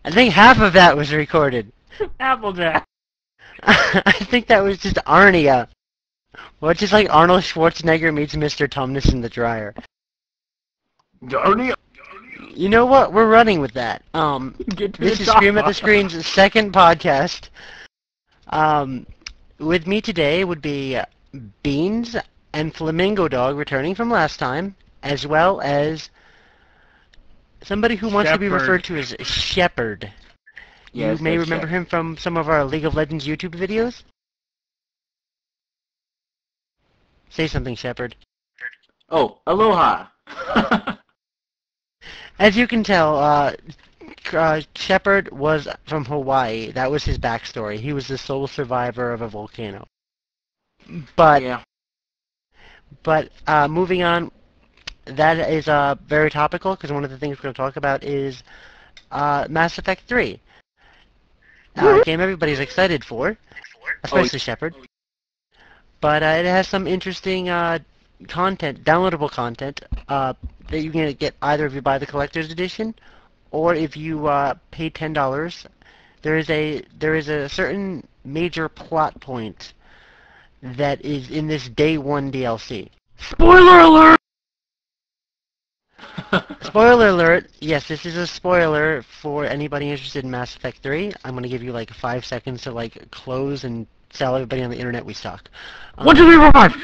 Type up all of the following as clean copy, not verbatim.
I think half of that was recorded. Applejack. I think that was just Arnia. Well, it's just like Arnold Schwarzenegger meets Mr. Tumnus in the dryer. Arnie. You know what? We're running with that. This is Scream at the Screen's second podcast. With me today would be Beans and Flamingo Dog returning from last time, as well as somebody who wants to be referred to as Shepard. Yes, You may remember him from some of our League of Legends YouTube videos. Say something, Shepard. Oh, aloha. As you can tell, Shepard was from Hawaii. That was his backstory. He was the sole survivor of a volcano. But Yeah. Moving on, that is very topical because one of the things we're going to talk about is Mass Effect 3. A game everybody's excited for, especially Shepard. But it has some interesting content, downloadable content, that you can get either if you buy the collector's edition, or if you pay $10. There is a certain major plot point that is in this Day 1 DLC. Spoiler alert! Spoiler alert! Yes, this is a spoiler for anybody interested in Mass Effect 3. I'm gonna give you like 5 seconds to like close and tell everybody on the internet we suck. 1, 2, 3, 4, 5!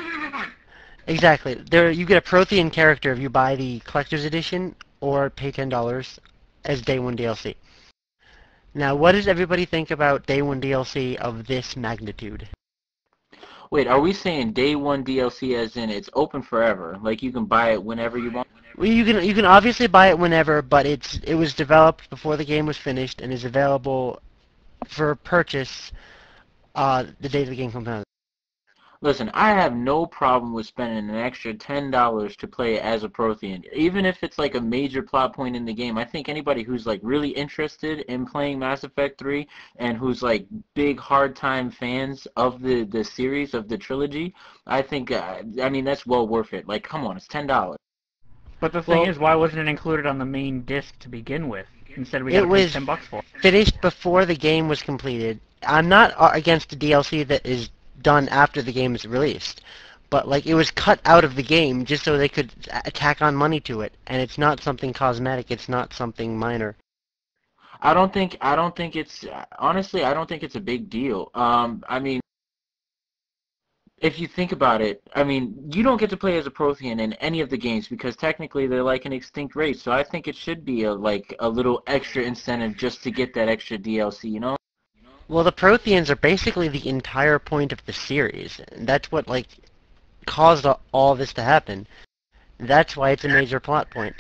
Exactly. There, you get a Prothean character if you buy the collector's edition or pay $10 as Day 1 DLC. Now, what does everybody think about Day 1 DLC of this magnitude? Wait, are we saying Day 1 DLC as in it's open forever? Like you can buy it whenever you want? Well, you can obviously buy it whenever, but it was developed before the game was finished and is available for purchase the day the game comes out. Listen, I have no problem with spending an extra $10 to play as a Prothean. Even if it's like a major plot point in the game, I think anybody who's like really interested in playing Mass Effect 3 and who's like big hard-time fans of the series, of the trilogy, I think, I mean, that's well worth it. Like, come on, it's $10. But the thing is, why wasn't it included on the main disc to begin with? Instead, we got to pay $10 for it. Finished before the game was completed. I'm not against the DLC that is done after the game is released, but like it was cut out of the game just so they could tack on money to it, and it's not something cosmetic. It's not something minor. I don't think it's, honestly, I don't think it's a big deal. I mean, if you think about it, I mean, you don't get to play as a Prothean in any of the games because technically they're like an extinct race, so I think it should be a little extra incentive just to get that extra DLC, you know? Well, the Protheans are basically the entire point of the series. That's what like caused all this to happen. That's why it's a major plot point.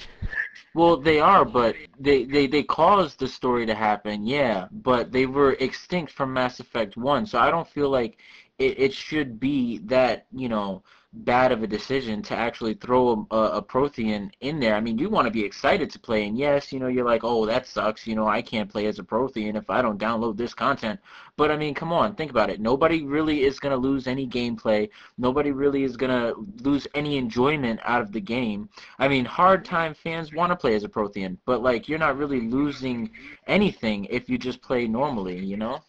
Well, they are, but they caused the story to happen, yeah, but they were extinct from Mass Effect 1, so I don't feel like it should be that, you know, bad of a decision to actually throw a Prothean in there. I mean, you want to be excited to play, and yes, you know, you're like, oh, that sucks, you know, I can't play as a Prothean if I don't download this content. But, I mean, come on, think about it. Nobody really is going to lose any gameplay. Nobody really is going to lose any enjoyment out of the game. I mean, hard-time fans want to play as a Prothean, but, like, you're not really losing anything if you just play normally, you know?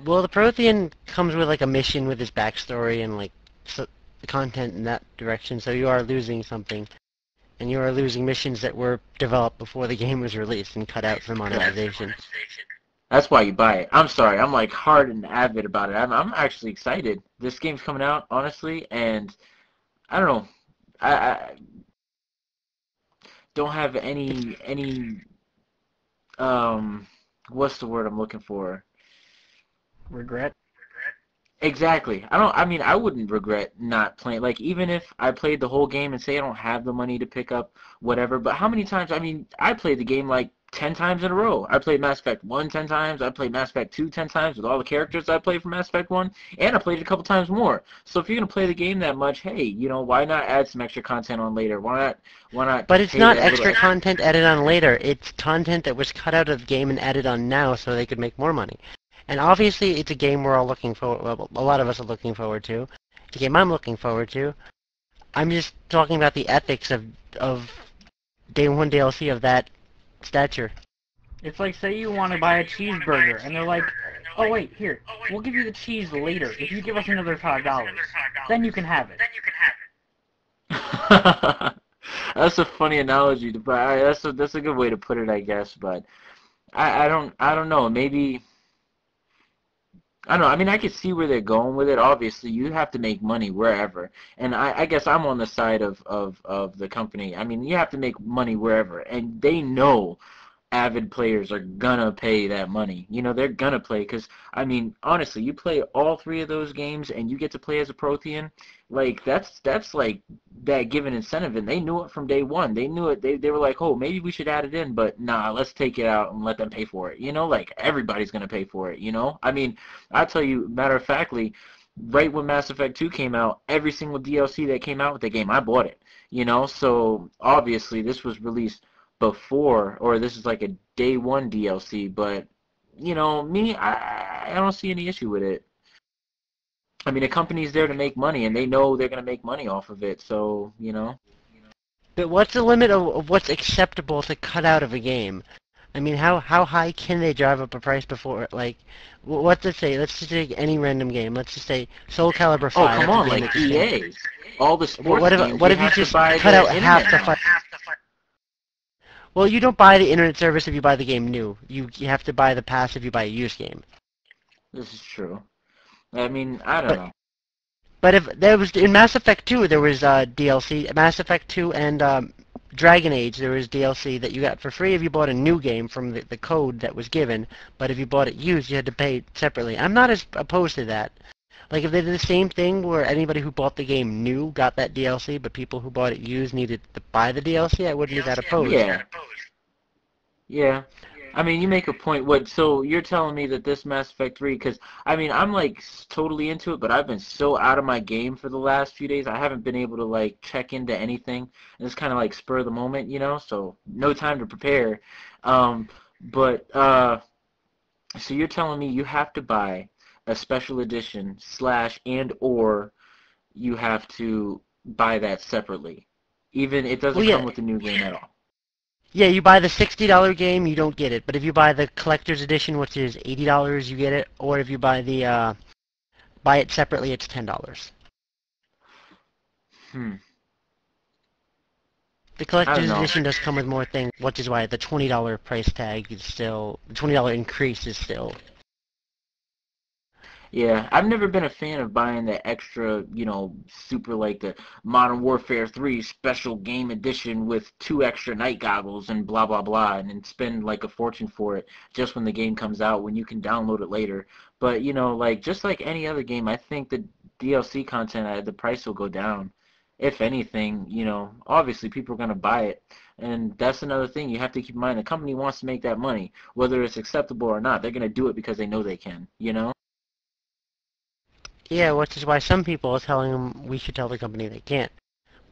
Well, the Prothean comes with, like, a mission with his backstory and, like, the content in that direction, so you are losing something. And you are losing missions that were developed before the game was released and cut out for monetization. That's why you buy it. I'm sorry, I'm like hard and avid about it. I'm actually excited. This game's coming out, honestly, and I don't know. I don't have any what's the word I'm looking for? Regret? Exactly. I mean, I wouldn't regret not playing. Like, even if I played the whole game and say I don't have the money to pick up whatever, but how many times, I mean, I played the game like 10 times in a row. I played Mass Effect 1 10 times. I played Mass Effect 2 10 times with all the characters I played from Mass Effect 1, and I played it a couple times more. So if you're going to play the game that much, hey, you know, why not add some extra content on later? Why not? But it's not extra content added on later. It's content that was cut out of the game and added on now so they could make more money. And obviously, it's a game we're all looking forward. Well, a lot of us are looking forward to. It's a game I'm looking forward to. I'm just talking about the ethics of Day 1 DLC of that stature. It's like, say you want to buy a cheeseburger, and they're like, oh wait, here, we'll give you the cheese later if you give us another $5. Then you can have it. That's a funny analogy, but that's a good way to put it, I guess. But I don't know. Maybe I don't know. I mean, I could see where they're going with it. Obviously, you have to make money wherever, and I guess I'm on the side of the company. I mean, you have to make money wherever, and they know avid players are gonna pay that money. You know, they're gonna play because, I mean, honestly, you play all three of those games and you get to play as a Prothean, like that's like that given incentive, and they knew it from day one. They knew it. They were like, oh, maybe we should add it in, but nah, let's take it out and let them pay for it. You know, like everybody's gonna pay for it. You know, I mean, I tell you, matter of factly, right when Mass Effect 2 came out, every single DLC that came out with the game, I bought it. You know, so obviously this was released before, or this is like a day one DLC, but you know, me, I don't see any issue with it. I mean, the company's there to make money, and they know they're going to make money off of it, so, you know. But what's the limit of what's acceptable to cut out of a game? I mean, how high can they drive up a price before, like, what's it say? Let's just take any random game. Let's just say Soul Calibur 5. Oh, come on, like EA. All the sports games, what you if you have just to buy cut the out half the internet. fight? Well, you don't buy the internet service if you buy the game new. You have to buy the pass if you buy a used game. This is true. I mean, I don't But know. but if there was in Mass Effect 2, there was DLC. Mass Effect 2 and Dragon Age, there was DLC that you got for free if you bought a new game from the code that was given. But if you bought it used, you had to pay separately. I'm not as opposed to that. Like if they did the same thing where anybody who bought the game new got that DLC, but people who bought it used needed to buy the DLC, I wouldn't be that opposed. Yeah. Yeah. I mean, you make a point. What? So you're telling me that this Mass Effect 3, because I mean, I'm like totally into it, but I've been so out of my game for the last few days. I haven't been able to like check into anything. And it's kind of like spur of the moment, you know. So no time to prepare. Um, but so you're telling me you have to buy a special edition slash and or you have to buy that separately. Even it Well, doesn't come yeah, with the new game at all. yeah. You buy the $60 game, you don't get it. But if you buy the collector's edition, which is $80, you get it. Or if you buy the buy it separately, it's $10. Hmm. The I don't collector's know. edition does come with more things, which is why the $20 price tag is still the $20 increase is still. Yeah, I've never been a fan of buying the extra, you know, super like the Modern Warfare 3 special game edition with 2 extra night goggles and blah blah blah, and then spend like a fortune for it just when the game comes out when you can download it later. But you know, like just like any other game, I think the DLC content, the price will go down. If anything, you know, obviously people are gonna buy it, and that's another thing you have to keep in mind. The company wants to make that money, whether it's acceptable or not. They're gonna do it because they know they can, you know. Yeah, which is why some people are telling them we should tell the company they can't.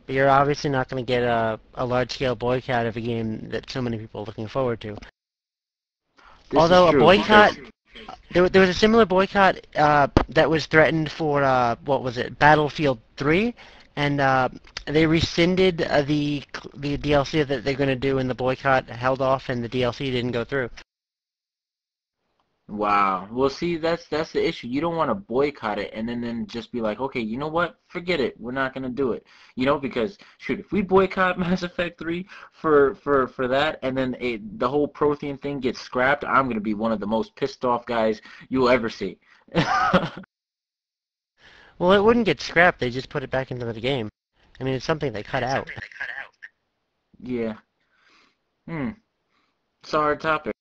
But you're obviously not going to get a large-scale boycott of a game that so many people are looking forward to. This is Although a true because boycott, there was a similar boycott that was threatened for, what was it, Battlefield 3, and they rescinded the DLC that they're going to do, and the boycott held off, and the DLC didn't go through. wow. Well, see, that's the issue. You don't want to boycott it and then just be like, okay, you know what? Forget it. We're not gonna do it. You know, because shoot, if we boycott Mass Effect 3 for that, and then the whole Prothean thing gets scrapped, I'm gonna be one of the most pissed off guys you'll ever see. Well, it wouldn't get scrapped, they just put it back into the game. I mean, it's something they cut out. Yeah. Hmm. It's a hard topic.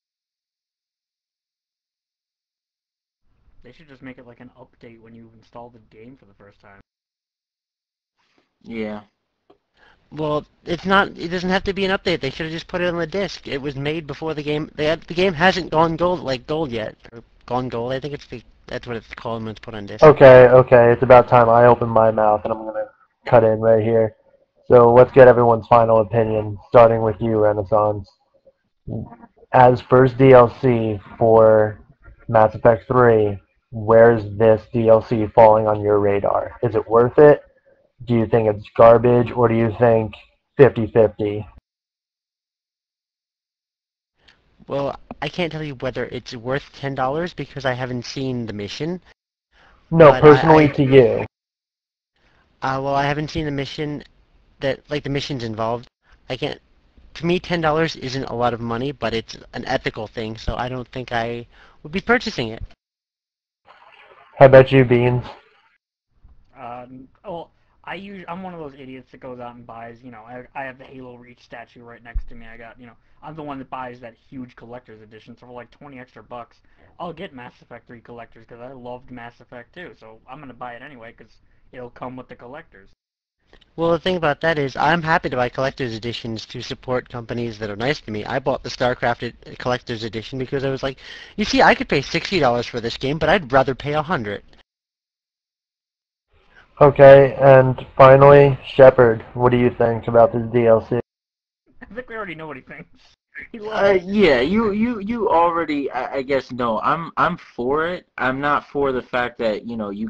They should just make it like an update when you install the game for the first time. Yeah. Well, it's not. It doesn't have to be an update. They should have just put it on the disc. It was made before the game. The game hasn't gone gold like gold yet. Or gone gold. I think that's what it's called when it's put on disc. Okay, okay, it's about time I open my mouth, and I'm going to cut in right here. So let's get everyone's final opinion, starting with you, Renaissance. As first DLC for Mass Effect 3, where's this DLC falling on your radar? Is it worth it? Do you think it's garbage, or do you think 50-50? Well, I can't tell you whether it's worth $10 because I haven't seen the mission, No, but personally to you. well, I haven't seen the mission that, like the missions involved. I can't, to me, $10 isn't a lot of money, but it's an ethical thing, so I don't think I would be purchasing it. How about you, Beans? Well, I'm one of those idiots that goes out and buys, I have the Halo Reach statue right next to me. I'm the one that buys that huge collector's edition, so for like 20 extra bucks, I'll get Mass Effect 3 collectors because I loved Mass Effect 2, so I'm gonna buy it anyway because it'll come with the collectors. Well, the thing about that is I'm happy to buy collector's editions to support companies that are nice to me. I bought the StarCraft collector's edition because I was like, you see, I could pay $60 for this game, but I'd rather pay 100. Okay, and finally, Shepard, what do you think about this DLC? I think we already know what he thinks. He loves it. Yeah, you already, I guess, know. I'm for it. I'm not for the fact that, you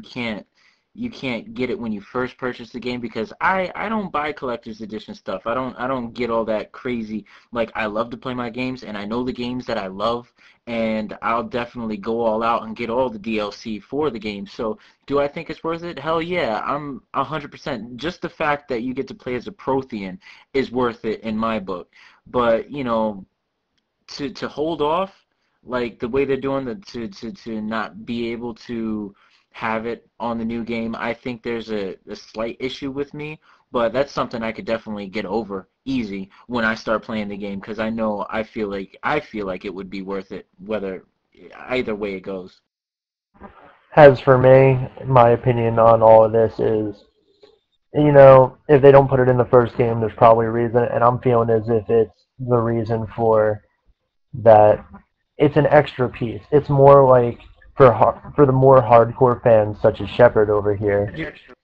can't get it when you first purchase the game because I don't buy collector's edition stuff. I don't get all that crazy. Like, I love to play my games and I know the games that I love, and I'll definitely go all out and get all the DLC for the game. So, do I think it's worth it? Hell yeah, I'm 100%. Just the fact that you get to play as a Prothean is worth it in my book. But, to hold off, like the way they're doing, to not be able to have it on the new game, I think there's a slight issue with me, but that's something I could definitely get over easy when I start playing the game because I feel like it would be worth it whether either way it goes. As for me, my opinion on all of this is, if they don't put it in the first game, there's probably a reason, and I'm feeling as if it's the reason for that. It's an extra piece. It's more like for the more hardcore fans, such as Shepard over here,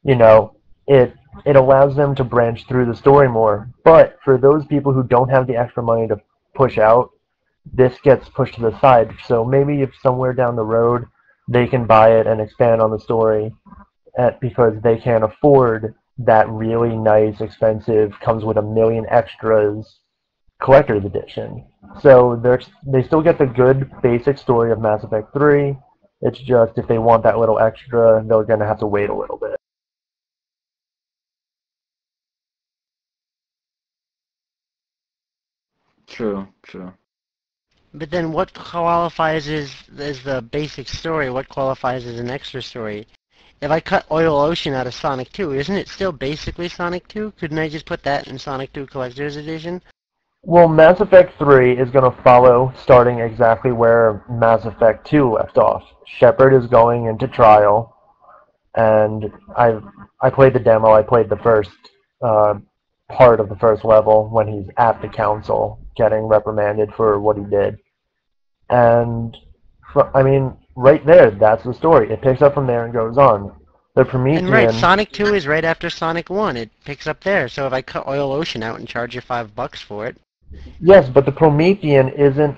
you know, it it allows them to branch through the story more. But for those people who don't have the extra money to push out, this gets pushed to the side. So maybe if somewhere down the road they can buy it and expand on the story because they can't afford that really nice, expensive, comes with a million extras collector's edition. So they still get the good basic story of Mass Effect 3. It's just if they want that little extra, they're going to have to wait a little bit. True, true. But then what qualifies as the basic story? What qualifies as an extra story? If I cut Oil Ocean out of Sonic 2, isn't it still basically Sonic 2? Couldn't I just put that in Sonic 2 Collector's Edition? Well, Mass Effect 3 is going to follow starting exactly where Mass Effect 2 left off. Shepard is going into trial, and I played the demo. I played the first uh, part of the first level when he's at the council getting reprimanded for what he did. And I mean, right there, that's the story. It picks up from there and goes on. The And right, Promethean, Sonic 2 is right after Sonic 1. It picks up there. So if I cut Oil Ocean out and charge you $5 for it, yes, but the Promethean isn't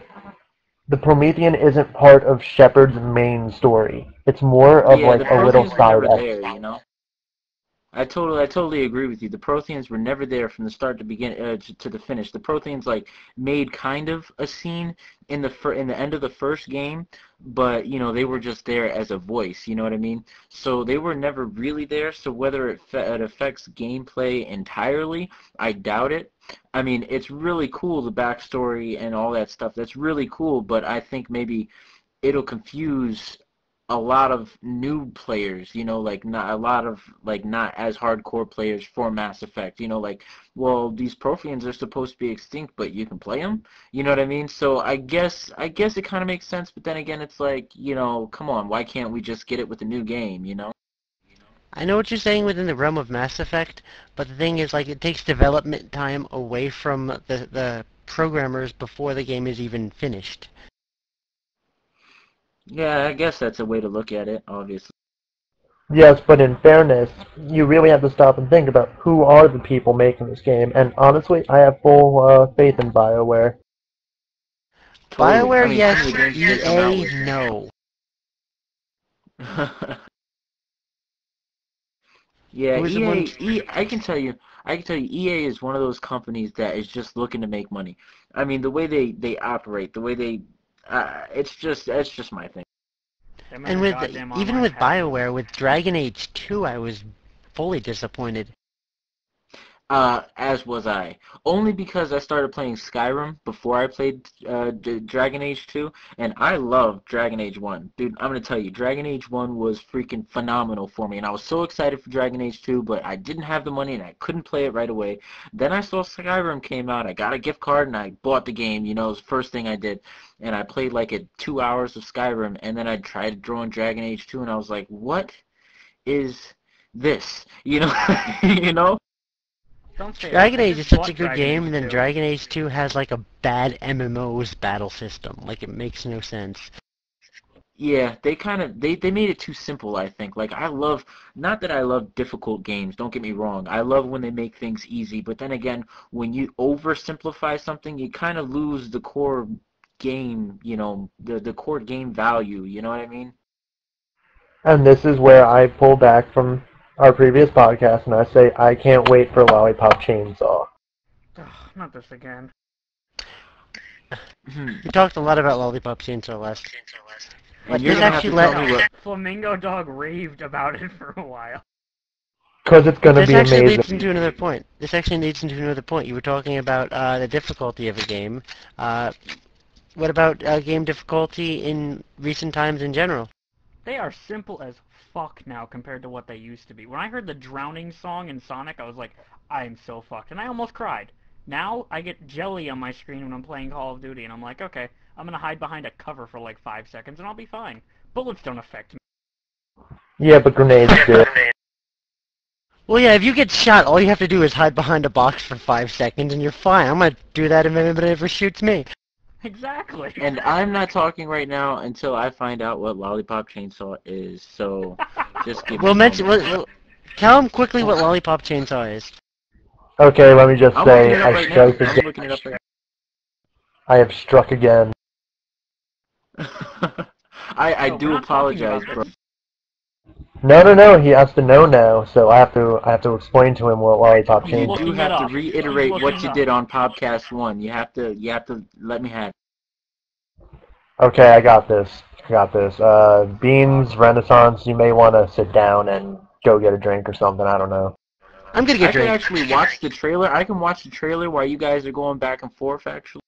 part of Shepard's main story. It's more of Yeah, like the a little Protheans were side never episode. there. I totally agree with you. The Protheans were never there from the start to begin to the finish. The Protheans like made kind of a scene in the end of the first game, but they were just there as a voice. You know what I mean? So they were never really there. So whether it affects gameplay entirely, I doubt it. I mean, it's really cool the backstory and all that stuff. That's really cool, but I think maybe it'll confuse a lot of new players, like not a lot of like not as hardcore players for Mass Effect, like, well, these Protheans are supposed to be extinct, but you can play them, you know what I mean? So I guess it kind of makes sense, but then again, it's like, come on, why can't we just get it with a new game? I know what you're saying within the realm of Mass Effect, but the thing is, like, it takes development time away from the programmers before the game is even finished. Yeah, I guess that's a way to look at it, obviously. Yes, but in fairness, you really have to stop and think about who are the people making this game. And honestly, I have full faith in BioWare. Totally. I BioWare, mean, some of the yes. games they come out EA, with. no. Yeah, Who's the one? I can tell you, EA is one of those companies that is just looking to make money. I mean, the way they operate, the way they, it's just my thing. And even with BioWare, with Dragon Age 2, I was fully disappointed. As was I. Only because I started playing Skyrim before I played Dragon Age 2, and I love Dragon Age 1. Dude, I'm gonna tell you, Dragon Age 1 was freaking phenomenal for me, and I was so excited for Dragon Age 2, but I didn't have the money and I couldn't play it right away. Then I saw Skyrim came out, I got a gift card and I bought the game, it was the first thing I did. And I played like 2 hours of Skyrim, and then I tried to draw in Dragon Age 2, and I was like, what is this? You know? Dragon Age is such a good game, and then Dragon Age 2 has like a bad MMO's battle system. Like, it makes no sense. Yeah, they made it too simple, I think. Like, not that I love difficult games, don't get me wrong. I love when they make things easy, but then again, when you oversimplify something, you kind of lose the core game, the core game value, you know what I mean? And this is where I pull back from our previous podcast, and I say I can't wait for Lollipop Chainsaw. Ugh, not this again. We talked a lot about Lollipop Chainsaw last. And you're gonna have to tell me what Flamingo Dog raved about it for a while. Because it's going to be amazing. This actually leads into another point. You were talking about the difficulty of a game. What about game difficulty in recent times in general? They are simple as fuck now compared to what they used to be. When I heard the drowning song in Sonic, I was like, I am so fucked. And I almost cried. Now, I get jelly on my screen when I'm playing Call of Duty, and I'm like, okay, I'm gonna hide behind a cover for like 5 seconds, and I'll be fine. Bullets don't affect me. Yeah, but grenades do. Well, yeah, if you get shot, all you have to do is hide behind a box for 5 seconds, and you're fine. I'm gonna do that if anybody ever shoots me. Exactly. And I'm not talking right now until I find out what Lollipop Chainsaw is, so just give me tell them quickly what Lollipop Chainsaw is. Okay, let me just say, I have struck again. I do apologize, bro. No, he has to know now, so I have to explain to him what Lollipop You Chainsaw. do have to reiterate what you did on Podcast 1. You have to let me have it. Okay, I got this. Beans, Renaissance, you may want to sit down and go get a drink or something, I don't know. I'm gonna get a drink. I can actually watch the trailer. I can watch the trailer while you guys are going back and forth, actually.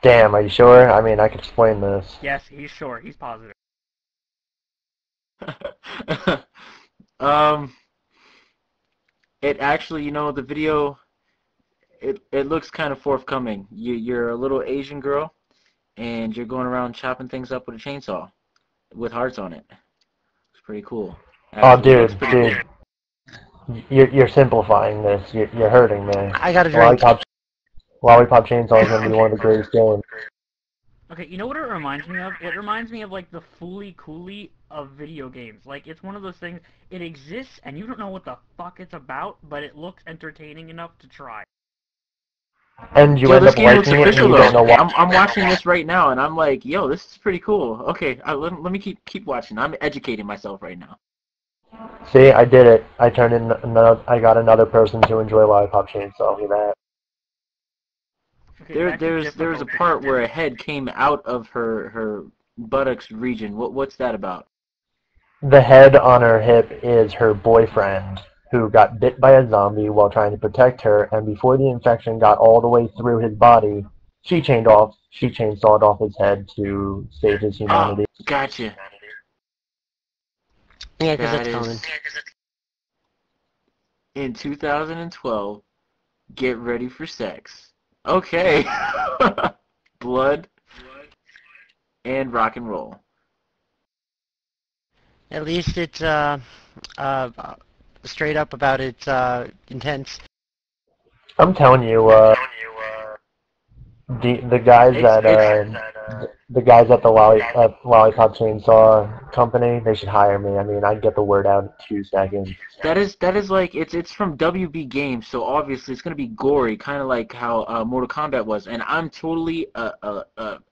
Damn, are you sure? I mean, I can explain this. Yes, he's sure. He's positive. It actually, the video, it looks kind of forthcoming. You're a little Asian girl, and you're going around chopping things up with a chainsaw with hearts on it. It's pretty cool. Actually, oh, dude. You're simplifying this. You're hurting me. I got a drink. Lollipop Chainsaw is going to be one of the greatest games. Okay, you know what it reminds me of? It reminds me of, like, the Fooly Cooly of video games. Like, it's one of those things, it exists, and you don't know what the fuck it's about, but it looks entertaining enough to try. And you end up liking it, and you don't know why. I'm watching this right now, and I'm like, yo, this is pretty cool. Okay, let me keep watching. I'm educating myself right now. See, I did it. I got another person to enjoy Lollipop Chainsaw. Look at that. Okay, there's a part where a head came out of her buttocks region. What's that about? The head on her hip is her boyfriend, who got bit by a zombie while trying to protect her, and before the infection got all the way through his body, she chainsawed off his head to save his humanity. Oh, gotcha. Yeah, because that's common. In 2012, get ready for sex. Okay. Blood and rock and roll. At least it's straight up about its intense. I'm telling you, the guys at the Lollipop Chainsaw Company, they should hire me. I mean, I'd get the word out in 2 seconds. That is like it's from WB Games, so obviously it's gonna be gory, kind of like how Mortal Kombat was. And I'm totally a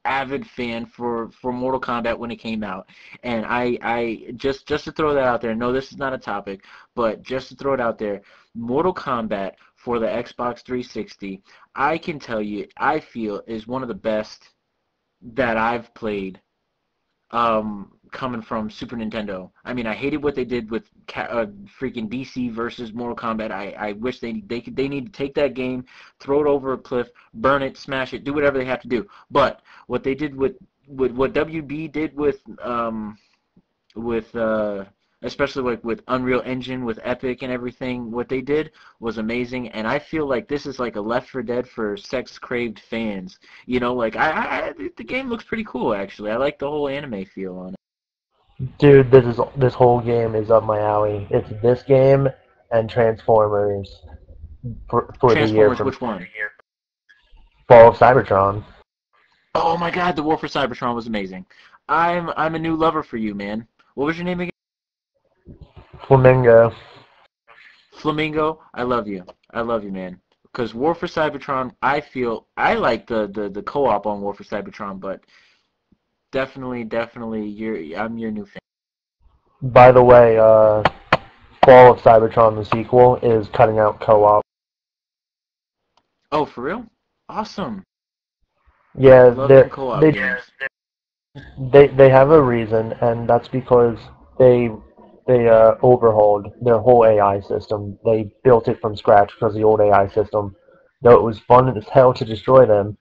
avid fan for Mortal Kombat when it came out. And I just to throw that out there. No, this is not a topic, but just to throw it out there, Mortal Kombat for the Xbox 360, I can tell you, I feel is one of the best that I've played coming from Super Nintendo. I mean, I hated what they did with freaking DC versus Mortal Kombat. I wish they need to take that game, throw it over a cliff, burn it, smash it, do whatever they have to do. But what they did with what WB did with especially like with Unreal Engine, with Epic and everything, what they did was amazing, and I feel like this is like a Left 4 Dead for sex-craved fans. You know, like the game looks pretty cool actually. I like the whole anime feel on it. Dude, this whole game is up my alley. It's this game and Transformers for the year Transformers, from which one? Fall of Cybertron. Oh my God, the War for Cybertron was amazing. I'm a new lover for you, man. What was your name again? Flamingo. Flamingo, I love you, man. Because War for Cybertron, I feel I like the co-op on War for Cybertron, but definitely, I'm your new fan. By the way, Fall of Cybertron, the sequel, is cutting out co-op. Oh, for real? Awesome. Yeah, Love them co-op they games. they have a reason, and that's because they overhauled their whole AI system. They built it from scratch because the old AI system, though it was fun as hell to destroy them,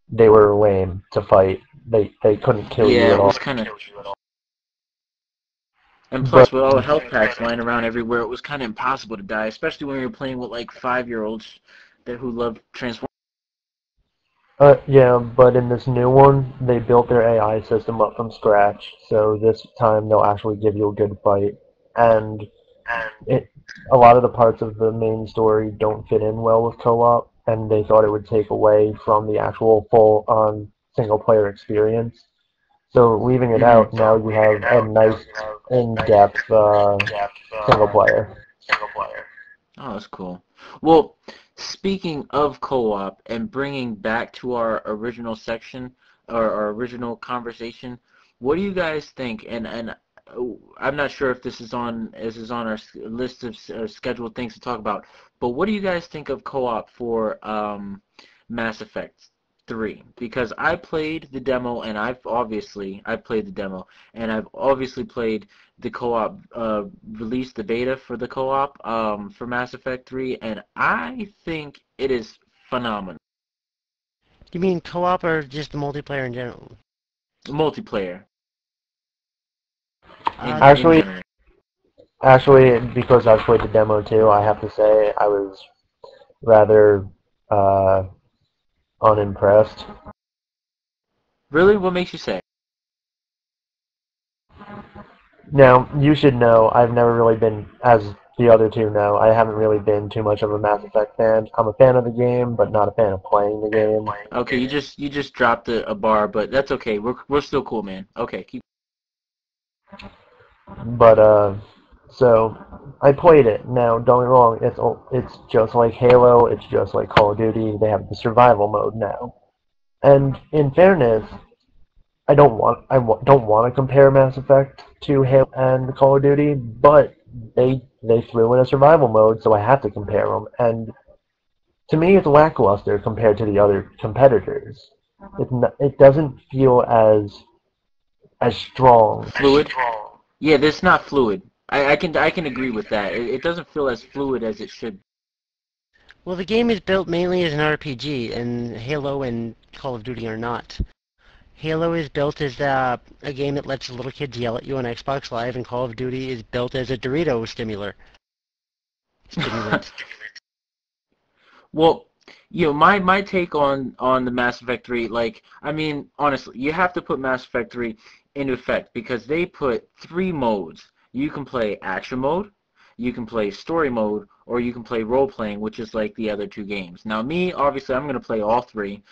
they were lame to fight. They couldn't kill you Yeah, at it all. was kind of. And But plus, with all the health packs lying around everywhere, it was kind of impossible to die, especially when you're playing with like 5-year-olds who love Transformers. yeah, but in this new one, they built their AI system up from scratch, so this time they'll actually give you a good fight. And it, a lot of the parts of the main story don't fit in well with co-op, and they thought it would take away from the actual full-on single-player experience. So leaving it Mm-hmm. out, now you have a nice in-depth single player. Oh, that's cool. Well, speaking of co-op and bringing back to our original section or our original conversation, what do you guys think? And I'm not sure if this is on our list of scheduled things to talk about, but what do you guys think of co-op for Mass Effect 3? Because I played the demo and I played the demo and I've obviously played the co-op released the beta for the co-op for Mass Effect 3, and I think it is phenomenal. You mean co-op or just the multiplayer in general? Multiplayer Uh, in Actually, general. because I've played the demo too, I have to say I was rather uh, unimpressed. Really? What makes you say? Now, you should know I've never really been, as the other two know, I haven't really been too much of a Mass Effect fan. I'm a fan of the game, but not a fan of playing the game. Okay, you just dropped a bar, but that's okay. We're still cool, man. Okay, keep. But so I played it. Now, don't get me wrong, it's just like Halo, it's just like Call of Duty. They have the survival mode now. And in fairness, don't want to compare Mass Effect to Halo and Call of Duty, but they threw in a survival mode, so I have to compare them. And to me, it's lackluster compared to the other competitors. It doesn't feel as strong. Fluid? Yeah, this not fluid. I can agree with that. It doesn't feel as fluid as it should. well, the game is built mainly as an RPG, and Halo and Call of Duty are not. Halo is built as a game that lets little kids yell at you on Xbox Live, and Call of Duty is built as a Dorito stimulant. Well, you know, my take on the Mass Effect 3, like, I mean, honestly, you have to put Mass Effect 3 into effect because they put 3 modes. You can play action mode, you can play story mode, or you can play role playing, which is like the other 2 games. Now, me, obviously, I'm going to play all 3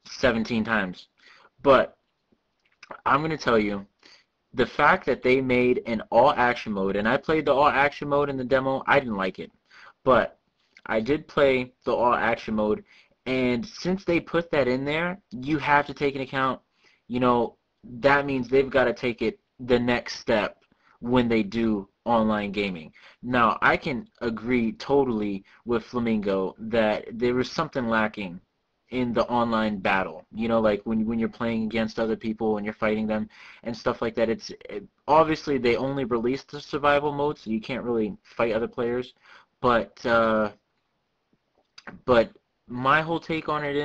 17 times. But I'm going to tell you, the fact that they made an all action mode, and I played the all action mode in the demo, I didn't like it. But I did play the all action mode, and since they put that in there, you have to take into account, you know, that means they've got to take it the next step when they do online gaming. Now, I can agree totally with Flamingo that there was something lacking in the online battle. You know, like when you're playing against other people and you're fighting them and stuff like that. Obviously they only released the survival mode, so you can't really fight other players. But but my whole take on it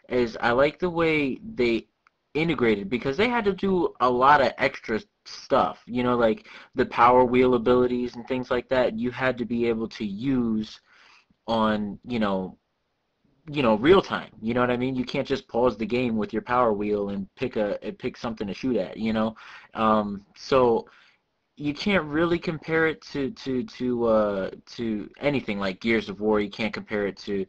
is I like the way they integrated, because they had to do a lot of extra stuff, you know, like the power wheel abilities and things like that. You had to be able to use on, real time. You know what I mean? You can't just pause the game with your power wheel and pick something to shoot at, you know. So you can't really compare it to anything like Gears of War. You can't compare it to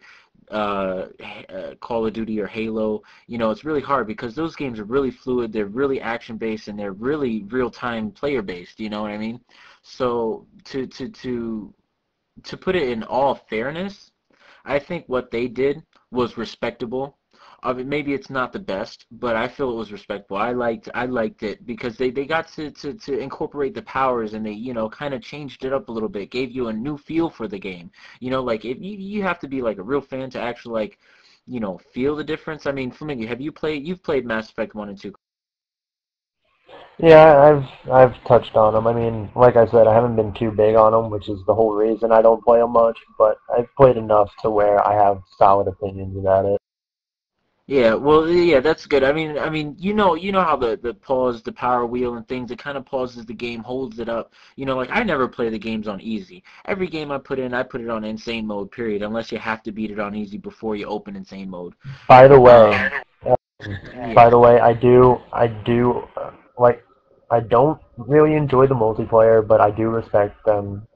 Call of Duty or Halo. You know, it's really hard because those games are really fluid. They're really action based and they're really real time player based. You know what I mean? So to put it in all fairness, I think what they did was respectable. Maybe it's not the best, but I feel it was respectable. I liked it because they got to incorporate the powers, and they, kind of changed it up a little bit, gave you a new feel for the game. You know, like if you have to be like a real fan to actually like, feel the difference. I mean, Flamingo, you've played Mass Effect 1 and 2. Yeah, I've touched on them. I mean, like I said, I haven't been too big on them, which is the whole reason I don't play them much. But I've played enough to where I have solid opinions about it. Yeah, well, yeah, that's good. I mean, you know how the pause, the power wheel, and things. It kind of pauses the game, holds it up. You know, like I never play the games on easy. Every game I put in, I put it on insane mode. Period. Unless you have to beat it on easy before you open insane mode. By the way, Um, by yeah, the way, I do like. I don't really enjoy the multiplayer, but I do respect them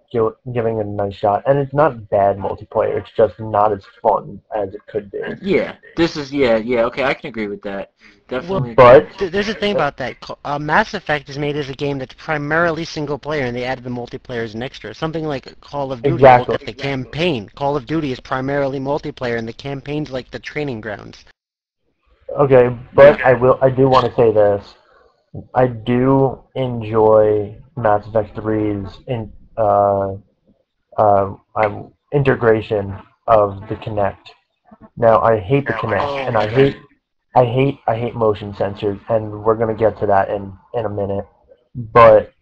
giving it a nice shot. And it's not bad multiplayer. It's just not as fun as it could be. yeah. Yeah. Okay, I can agree with that. Well, Definitely But can. there's a thing about that. Mass Effect is made as a game that's primarily single player, and they added the multiplayer as an extra. Something like Call of Duty. Look exactly. at the campaign. Call of Duty is primarily multiplayer, and the campaign's like the training grounds. Okay, Yeah. but I do want to say this. I do enjoy Mass Effect 3's integration of the Kinect. Now I hate the Kinect, Oh and my God. I hate motion sensors, and we're gonna get to that in a minute. But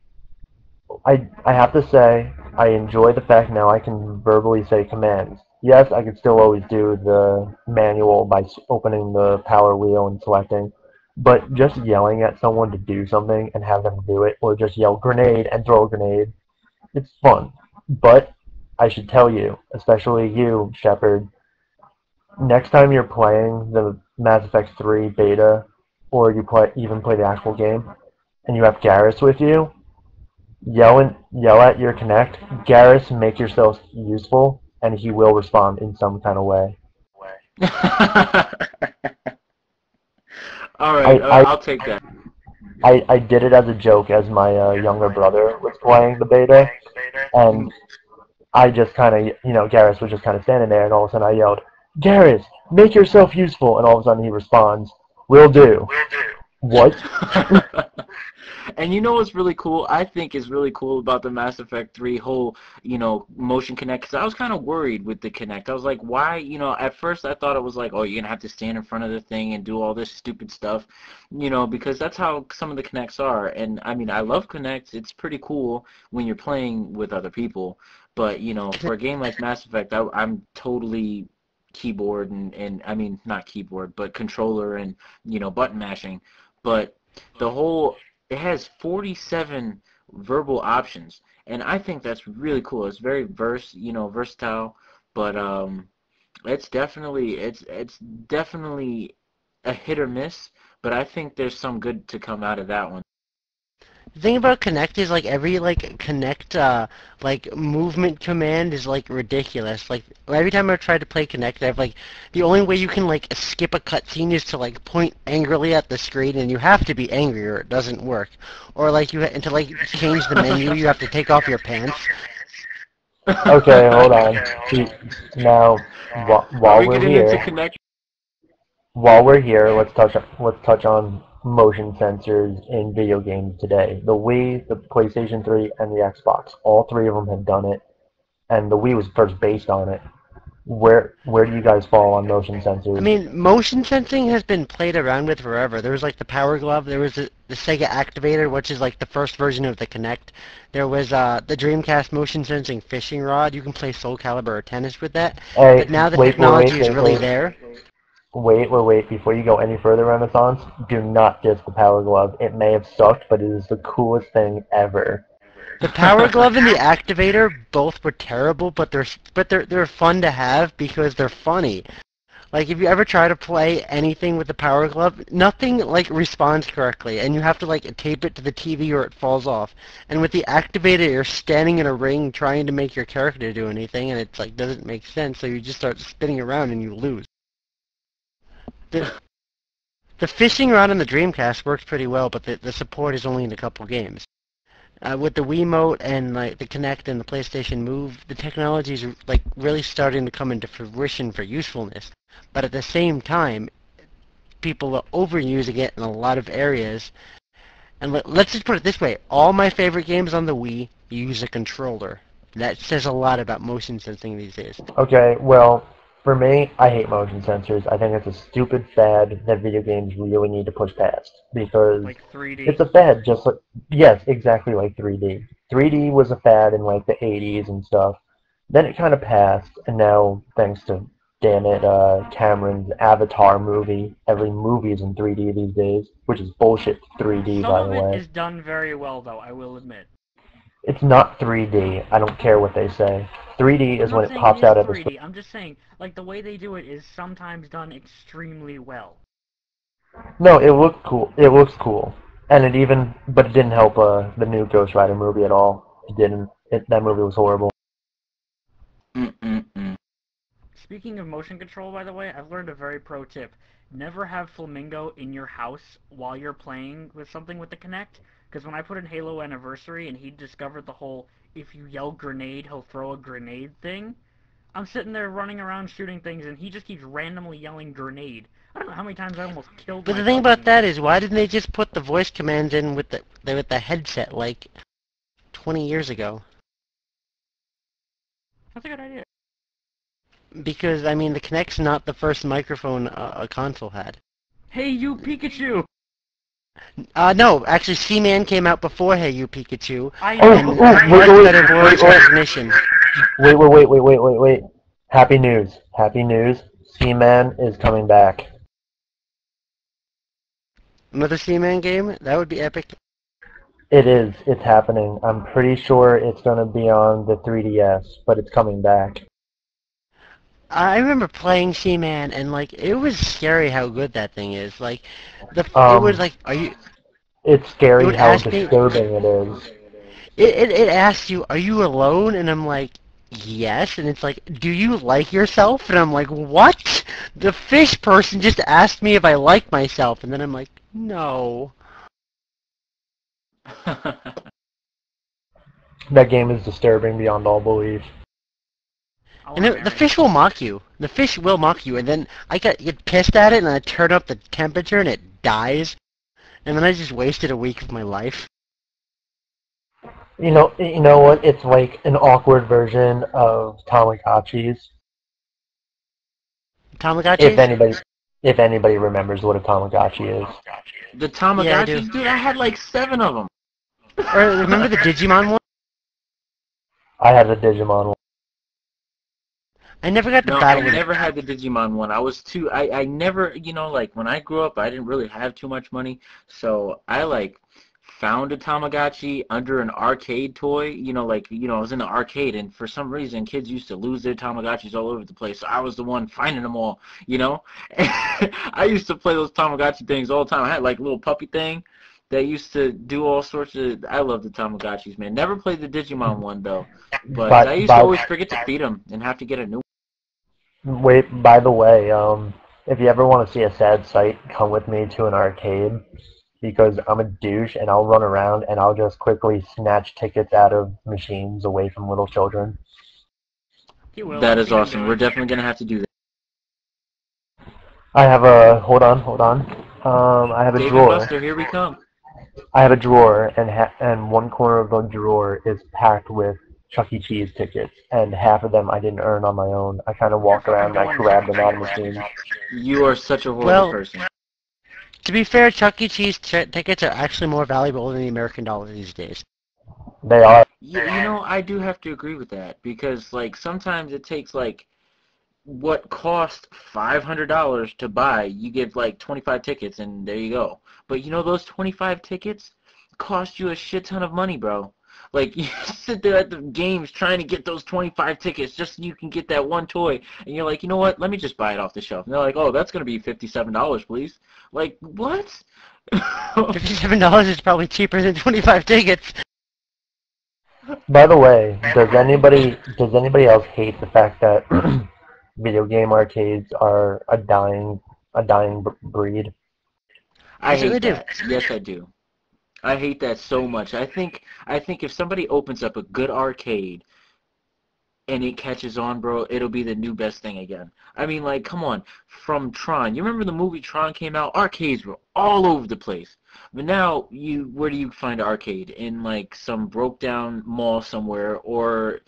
I have to say I enjoy the fact now I can verbally say commands. Yes, I can still always do the manual by opening the power wheel and selecting, but just yelling at someone to do something and have them do it, or just yell grenade and throw a grenade, it's fun. But I should tell you, especially you, Shepard, next time you're playing the Mass Effect 3 beta, or you play the actual game, and you have Garrus with you, yell at your Connect, Garrus, make yourself useful, and he will respond in some kind of way. All right, I I, I'll take that. I did it as a joke as my younger brother was playing the beta, and Mhm. I just kind of, Garrus was just kind of standing there, and all of a sudden I yelled, Garrus, make yourself useful, and all of a sudden he responds, will do. What? And you know what's really cool? I think is really cool about the Mass Effect 3 whole, motion connect. Because I was kind of worried with the connect. I was like, why? At first I thought it was like, oh, you're gonna have to stand in front of the thing and do all this stupid stuff, because that's how some of the connects are. And I mean, I love connects. It's pretty cool when you're playing with other people. But for a game like Mass Effect, I'm totally keyboard and I mean not keyboard, but controller and button mashing. But the whole it has 47 verbal options, and I think that's really cool. It's very versatile, but it's definitely a hit or miss, but I think there's some good to come out of that one. The thing about Connect is like every like Connect like movement command is like ridiculous. Like every time I try to play Connect, I've like the only way you can like skip a cutscene is to like point angrily at the screen, and you have to be angry or it doesn't work. Or like and to like change the menu, you have to take off your pants. Okay, hold on. Now, Are while we we're getting into here, Connect? let's touch on motion sensors in video games today. The Wii, the PlayStation 3, and the Xbox. All three of them have done it, and the Wii was first based on it. Where do you guys fall on motion I sensors? mean, motion sensing has been played around with forever. There was like the Power Glove. There was the Sega Activator, which is like the first version of the Kinect. There was the Dreamcast motion sensing fishing rod. You can play Soul Calibur or tennis with that. Hey, But now the wait, technology is really there. wait. Before you go any further, Renaissance, do not diss the Power Glove. It may have sucked, but it is the coolest thing ever. The Power Glove and the Activator both were terrible, but they're fun to have because they're funny. Like if you ever try to play anything with the Power Glove, nothing like responds correctly, and you have to like tape it to the TV or it falls off. And with the Activator, you're standing in a ring trying to make your character do anything, and it's like doesn't make sense. So you just start spinning around and you lose. The the fishing rod on the Dreamcast works pretty well, but the support is only in a couple games. With the Wiimote and like the Kinect and the PlayStation Move, the technology is like really starting to come into fruition for usefulness. But at the same time, people are overusing it in a lot of areas. And let's just put it this way: all my favorite games on the Wii use a controller. That says a lot about motion sensing these days. Okay, well, for me, I hate motion sensors. I think it's a stupid fad that video games really need to push past because Like 3D. it's a fad just like, yes, exactly like 3D. 3D was a fad in like the 80s and stuff. Then it kind of passed, and now, thanks to, damn it, Cameron's Avatar movie, every movie is in 3D these days, which is bullshit 3D, Some by of the it way. is done very well, though, I will admit. It's not 3D. I don't care what they say. 3D I'm is when not it saying pops it is out at the 3D. I'm just saying, like, the way they do it is sometimes done extremely well. No, it looked cool. It looks cool, and but it didn't help the new Ghost Rider movie at all. It didn't. That movie was horrible. Mm-mm-mm. Speaking of motion control, by the way, I've learned a very pro tip. Never have Flamingo in your house while you're playing with something with the Kinect, because when I put in Halo Anniversary and he discovered the whole if you yell grenade, he'll throw a grenade thing, I'm sitting there running around shooting things and he just keeps randomly yelling grenade. I don't know how many times I almost killed But the myself. thing about that is, why didn't they just put the voice commands in with the headset like 20 years ago? That's a good idea. Because I mean, the Kinect's not the first microphone a console had. Hey, you Pikachu! No, actually, Seaman came out before Hey You Pikachu, I Oh, and know. has much better voice recognition. Wait. Happy news. Happy news. Seaman is coming back. Another Seaman game? That would be epic. It is. It's happening. I'm pretty sure it's going to be on the 3DS, but it's coming back. I remember playing Seaman, and like, it was scary how good that thing is. Like, it was like, It's it scary would how ask me, disturbing it is. it asks you, are you alone? And I'm like, yes. And it's like, do you like yourself? And I'm like, what? The fish person just asked me if I like myself, and then I'm like, no. That game is disturbing beyond all belief. And the fish will mock you. The fish will mock you, and then I get pissed at it, and I turn up the temperature, and it dies. And then I just wasted a week of my life. You know what? It's like an awkward version of Tamagotchis. Tamagotchis? If anybody remembers what a Tamagotchi is. The Yeah, I do. Tamagotchis, dude, I had like 7 of them. Or remember the Digimon one? I had a Digimon one. I never got to No, battle I with never had the Digimon one. I never, like, when I grew up, I didn't really have too much money, so I, like, found a Tamagotchi under an arcade toy, I was in the arcade, and for some reason, kids used to lose their Tamagotchis all over the place, so I was the one finding them all, I used to play those Tamagotchi things all the time. I had, like, a little puppy thing that used to do all sorts of, I love the Tamagotchis, man. Never played the Digimon one, though, but I used to always forget to feed them and have to get a new Wait, by the way, if you ever want to see a sad sight, come with me to an arcade because I'm a douche and I'll run around and I'll just quickly snatch tickets out of machines away from little children. He will. That I've is seen him awesome. do We're it. definitely going to have to do that. I have a, hold on. I have a Dave and drawer. Buster, here we come. I have a drawer, and one corner of the drawer is packed with Chuck E. Cheese tickets, and half of them I didn't earn on my own. I kind of You're walked fucking around and I going to Chuck grabbed E. them out of Cheese. machines. You are such a horrible Well, person. to be fair, Chuck E. Cheese tickets are actually more valuable than the American dollar these days. They are. I do have to agree with that because like sometimes it takes like what cost $500 to buy, you give like 25 tickets and there you go. But those 25 tickets cost you a shit ton of money, bro. Like you sit there at the games trying to get those 25 tickets just so you can get that one toy, and you're like, you know what? Let me just buy it off the shelf. And they're like, oh, that's gonna be $57, please. Like what? $57 is probably cheaper than 25 tickets. By the way, does anybody else hate the fact that video game arcades are a dying breed? I I certainly hate do. that. Yes, I do. I hate that so much. I think if somebody opens up a good arcade and it catches on, bro, it'll be the new best thing again. I mean, like, come on. From Tron, you remember the movie Tron came out? Arcades were all over the place. But now, where do you find an arcade? In, like, some broke-down mall somewhere, or,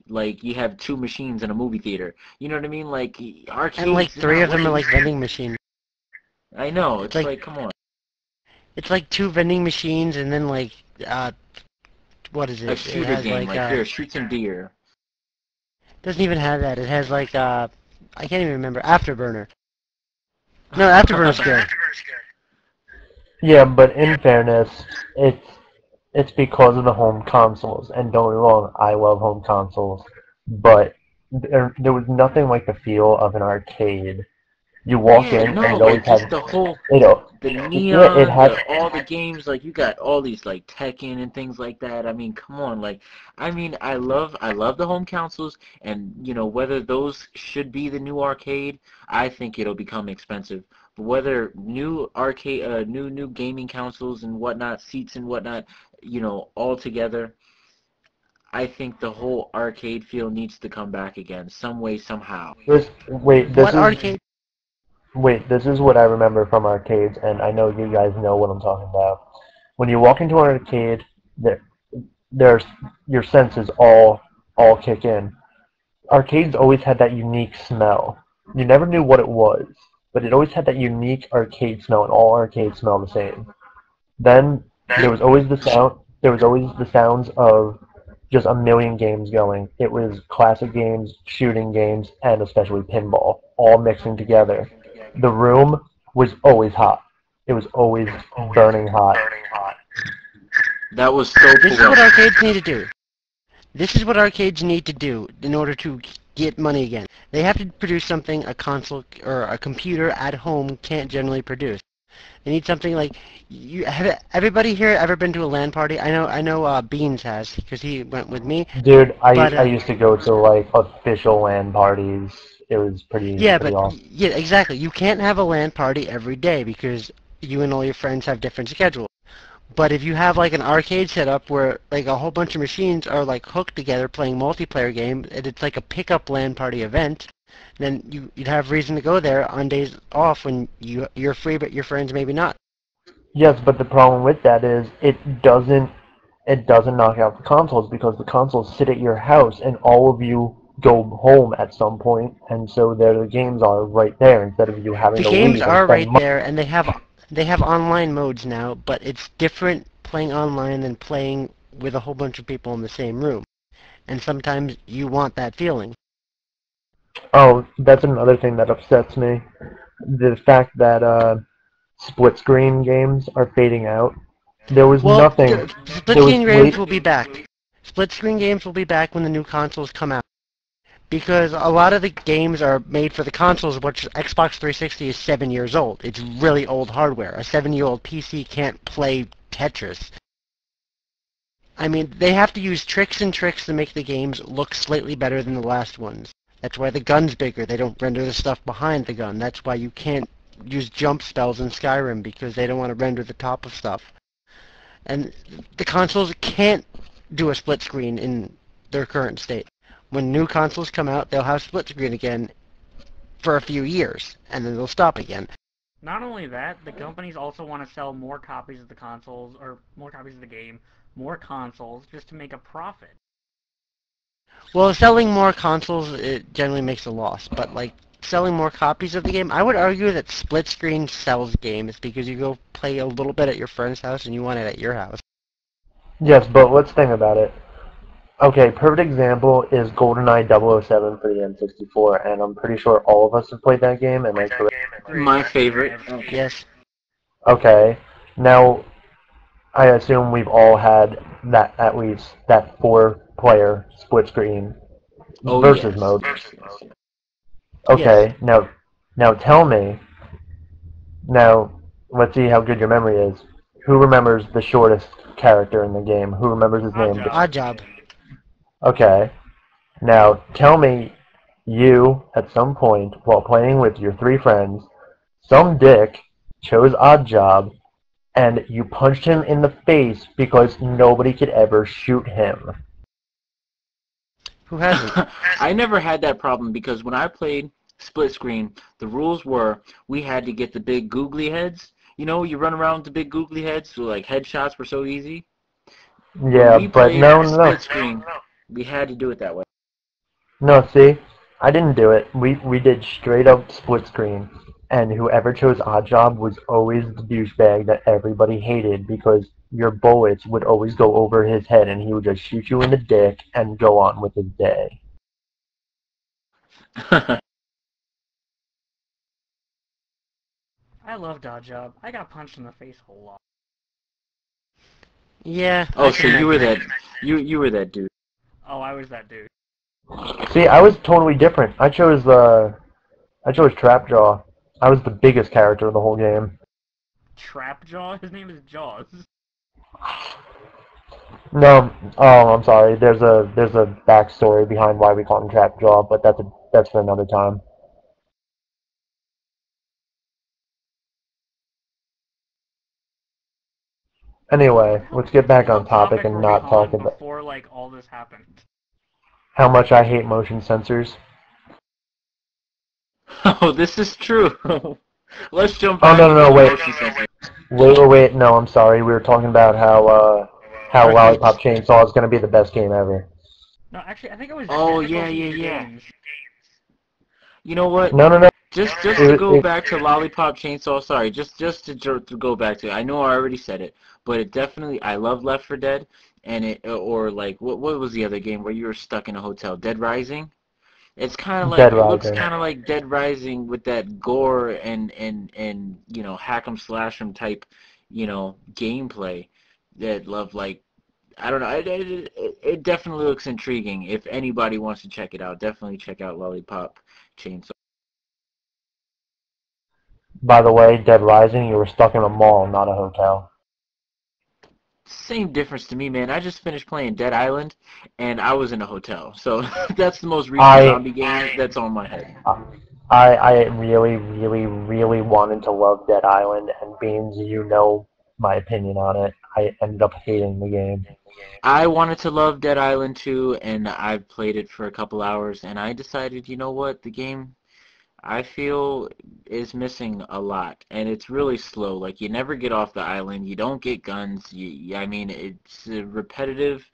like, you have two machines in a movie theater. You know what I mean? Like, And like arcades is 3 not of what them are it like used to be. vending machines. I know. It's It's like like, come on. it's like 2 vending machines and then like what is A it? It shooter has game, like like, here, shoot some deer. doesn't even have that. It has like I can't even remember. Afterburner. No, Afterburner's good. Yeah, but in fairness, it's because of the home consoles. And don't get me wrong, I love home consoles, but there was nothing like the feel of an arcade. You walk Yeah, in and no, it always like had, just the whole you know, the yeah, it neon, had. the all the games, like you got all these like Tekken and things like that. I mean, come on, like I mean, I love the home consoles, and whether those should be the new arcade, I think it'll become expensive. But whether new arcade, new gaming consoles and whatnot, seats and whatnot, all together, I think the whole arcade feel needs to come back again, some way, somehow. This wait, this What is arcade? wait, this is what I remember from arcades, and I know you guys know what I'm talking about. When you walk into an arcade, there, there's your senses all kick in. Arcades always had that unique smell. You never knew what it was, but it always had that unique arcade smell, and all arcades smell the same. Then there was always the sound. There was always the sounds of just a million games going. It was classic games, shooting games, and especially pinball, all mixing together. The room was always hot. It was always burning hot. That was so This is what poetic. arcades need to do. This is what arcades need to do in order to get money again. They have to produce something a console or a computer at home can't generally produce. They need something like you have everybody here ever been to a LAN party? I know Beans has because he went with me. Dude, But I used to go to like official LAN parties. It was yeah, pretty but awesome. yeah, exactly. You can't have a LAN party every day because you and all your friends have different schedules. But if you have like an arcade setup where like a whole bunch of machines are like hooked together playing multiplayer games, and it's like a pickup LAN party event, then you'd have reason to go there on days off when you're free, but your friends maybe not. Yes, but the problem with that is it doesn't knock out the consoles because the consoles sit at your house and all of you go home at some point, and so there the games are right there instead of you having The to games leave and are spend right money. there, and they have online modes now, but it's different playing online than playing with a whole bunch of people in the same room. And sometimes you want that feeling. Oh, that's another thing that upsets me. The fact that split screen games are fading out. There was Well, nothing. split There was screen games late. will be back. Split screen games will be back when the new consoles come out. Because a lot of the games are made for the consoles, which Xbox 360 is 7 years old. It's really old hardware. A 7-year-old PC can't play Tetris. I mean, they have to use tricks and tricks to make the games look slightly better than the last ones. That's why the gun's bigger. They don't render the stuff behind the gun. That's why you can't use jump spells in Skyrim because they don't want to render the top of stuff. And the consoles can't do a split screen in their current state. When new consoles come out, they'll have split screen again for a few years, and then they'll stop again. Not only that, the companies also want to sell more copies of the consoles, or more copies of the game, more consoles, just to make a profit. Well, selling more consoles it generally makes a loss, but like selling more copies of the game, I would argue that split screen sells games because you go play a little bit at your friend's house and you want it at your house. Yes, but let's think about it. Okay, perfect example is GoldenEye 007 for the N64, and I'm pretty sure all of us have played that game, am I correct? My Greatest shooter favorite. ever. Yes. Okay, now I assume we've all had that at least that four-player split screen Oh versus yes, mode. yes, yes. Yes. Okay, now tell me, now let's see how good your memory is. Who remembers the shortest character in the game? Who remembers his Odd name? job. Odd job. Okay, now tell me you, at some point, while playing with your three friends, some dick chose Odd Job and you punched him in the face because nobody could ever shoot him. Who hasn't? I never had that problem because when I played split screen, the rules were we had to get the big googly heads. You know, you run around with the big googly heads, so like headshots were so easy. When Yeah, we but played no. split screen, we had to do it that way. No, see, I didn't do it. We did straight up split screen, and whoever chose Odd Job was always the douchebag that everybody hated because your bullets would always go over his head, and he would just shoot you in the dick and go on with his day. I loved Odd Job. I got punched in the face a whole lot. Yeah, I Oh, so can you were imagine that that. you were that dude. Oh, I was that dude. See, I was totally different. I chose Trapjaw. I was the biggest character of the whole game. Trapjaw? His name is Jaws. No, I'm sorry. There's a backstory behind why we call him Trapjaw, but that's for another time. Anyway, let's get back on What topic topic and were we not talk on about before, like, all this happened? how much I hate motion sensors. Oh, this is true. Let's jump Oh back no, no, into no, the wait, motion sensor. wait. No, I'm sorry. We were talking about how Arcades. Lollipop Chainsaw is gonna be the best game ever. No, actually, I think it was Oh yeah, difficulty yeah, in yeah. games. You know what? No, no, no. Just to It, go it, back to Lollipop Chainsaw. Sorry, just to go back to it. I know I already said it, but it definitely I love Left 4 Dead, and it or like what was the other game where you were stuck in a hotel? Dead Rising. It's kind of like Dead it looks Rising. kind of like Dead Rising with that gore and you know hack 'em slash 'em type gameplay that love like I don't know it definitely looks intriguing. If anybody wants to check it out, definitely check out Lollipop Chainsaw. By the way, Dead Rising, you were stuck in a mall, not a hotel. Same difference to me, man. I just finished playing Dead Island, and I was in a hotel. So that's the most recent I zombie game that's on my head. I really wanted to love Dead Island, and Beans, you know my opinion on it. I ended up hating the game. I wanted to love Dead Island 2, and I've played it for a couple hours, and I decided, you know what, the game I feel is missing a lot, and it's really slow. Like you never get off the island, you don't get guns. I mean, it's repetitive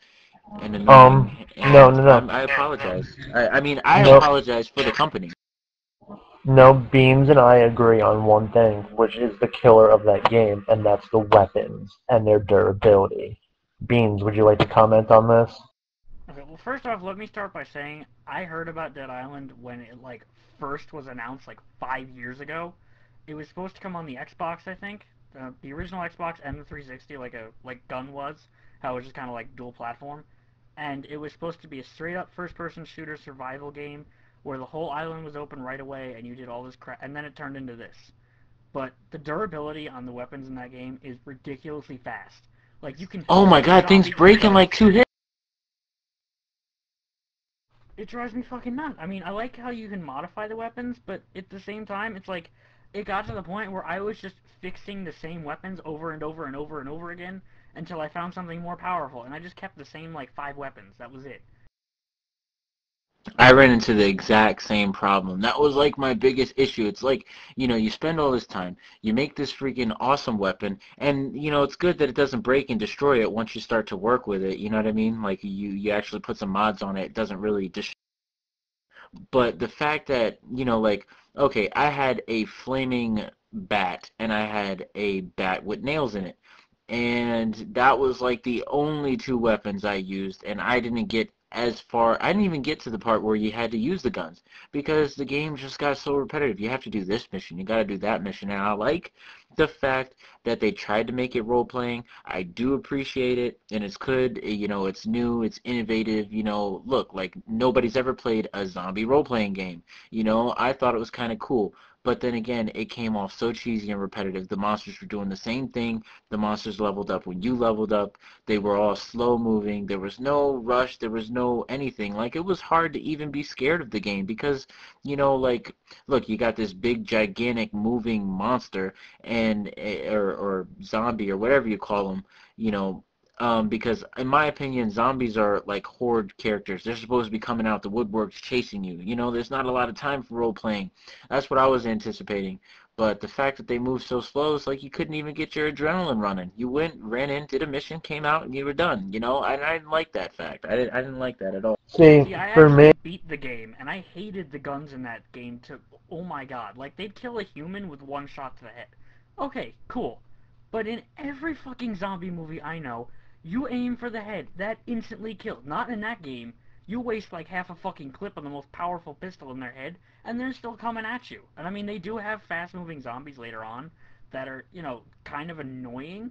and Um, annoying, no, and no, no, I apologize. I mean, I no, apologize for the company. no. Beams and I agree on one thing, which is the killer of that game, and that's the weapons and their durability. Beans, would you like to comment on this? Okay, well, first off, let me start by saying I heard about Dead Island when it, like, first was announced, like, 5 years ago. It was supposed to come on the Xbox, I think. The original Xbox and the 360, like Gun was. How it was just kind of like dual platform. And it was supposed to be a straight up first person shooter survival game where the whole island was open right away and you did all this crap. And then it turned into this. But the durability on the weapons in that game is ridiculously fast. Like, you can Oh my shoot a God, things zombie with break in guns. like 2 hits. It drives me fucking nuts. I mean, I like how you can modify the weapons, but at the same time, it's like it got to the point where I was just fixing the same weapons over and over and over and over again until I found something more powerful, and I just kept the same like 5 weapons. That was it. I ran into the exact same problem. That was like my biggest issue. It's like, you spend all this time, you make this freaking awesome weapon, and it's good that it doesn't break and destroy it once you start to work with it. You know what I mean? Like you actually put some mods on it. It doesn't really destroy. But the fact that, like, okay, I had a flaming bat and I had a bat with nails in it. And that was like the only two weapons I used, and I didn't get as far. I didn't even get to the part where you had to use the guns because the game just got so repetitive. You have to do this mission, you got to do that mission, and I like the fact that they tried to make it role playing. I do appreciate it, and it's good. It's new, it's innovative. Look, like nobody's ever played a zombie role playing game. I thought it was kind of cool. But then again, it came off so cheesy and repetitive. The monsters were doing the same thing. The monsters leveled up when you leveled up. They were all slow moving. There was no rush. There was no anything. Like, it was hard to even be scared of the game because, like, look, you got this big, gigantic, moving monster and or zombie or whatever you call them, because in my opinion, zombies are like horde characters. They're supposed to be coming out the woodworks chasing you. There's not a lot of time for role playing. That's what I was anticipating. But the fact that they move so slow, it's like you couldn't even get your adrenaline running. You went, ran in, did a mission, came out, and you were done. I didn't like that fact. I didn't like that at all. See, See, I for me, actually beat the game, and I hated the guns in that game to, oh my god, like, they'd kill a human with one shot to the head. Okay, cool. But in every fucking zombie movie I know, you aim for the head, that instantly kills. Not in that game. You waste like half a fucking clip on the most powerful pistol in their head, and they're still coming at you. And I mean, they do have fast-moving zombies later on that are, kind of annoying,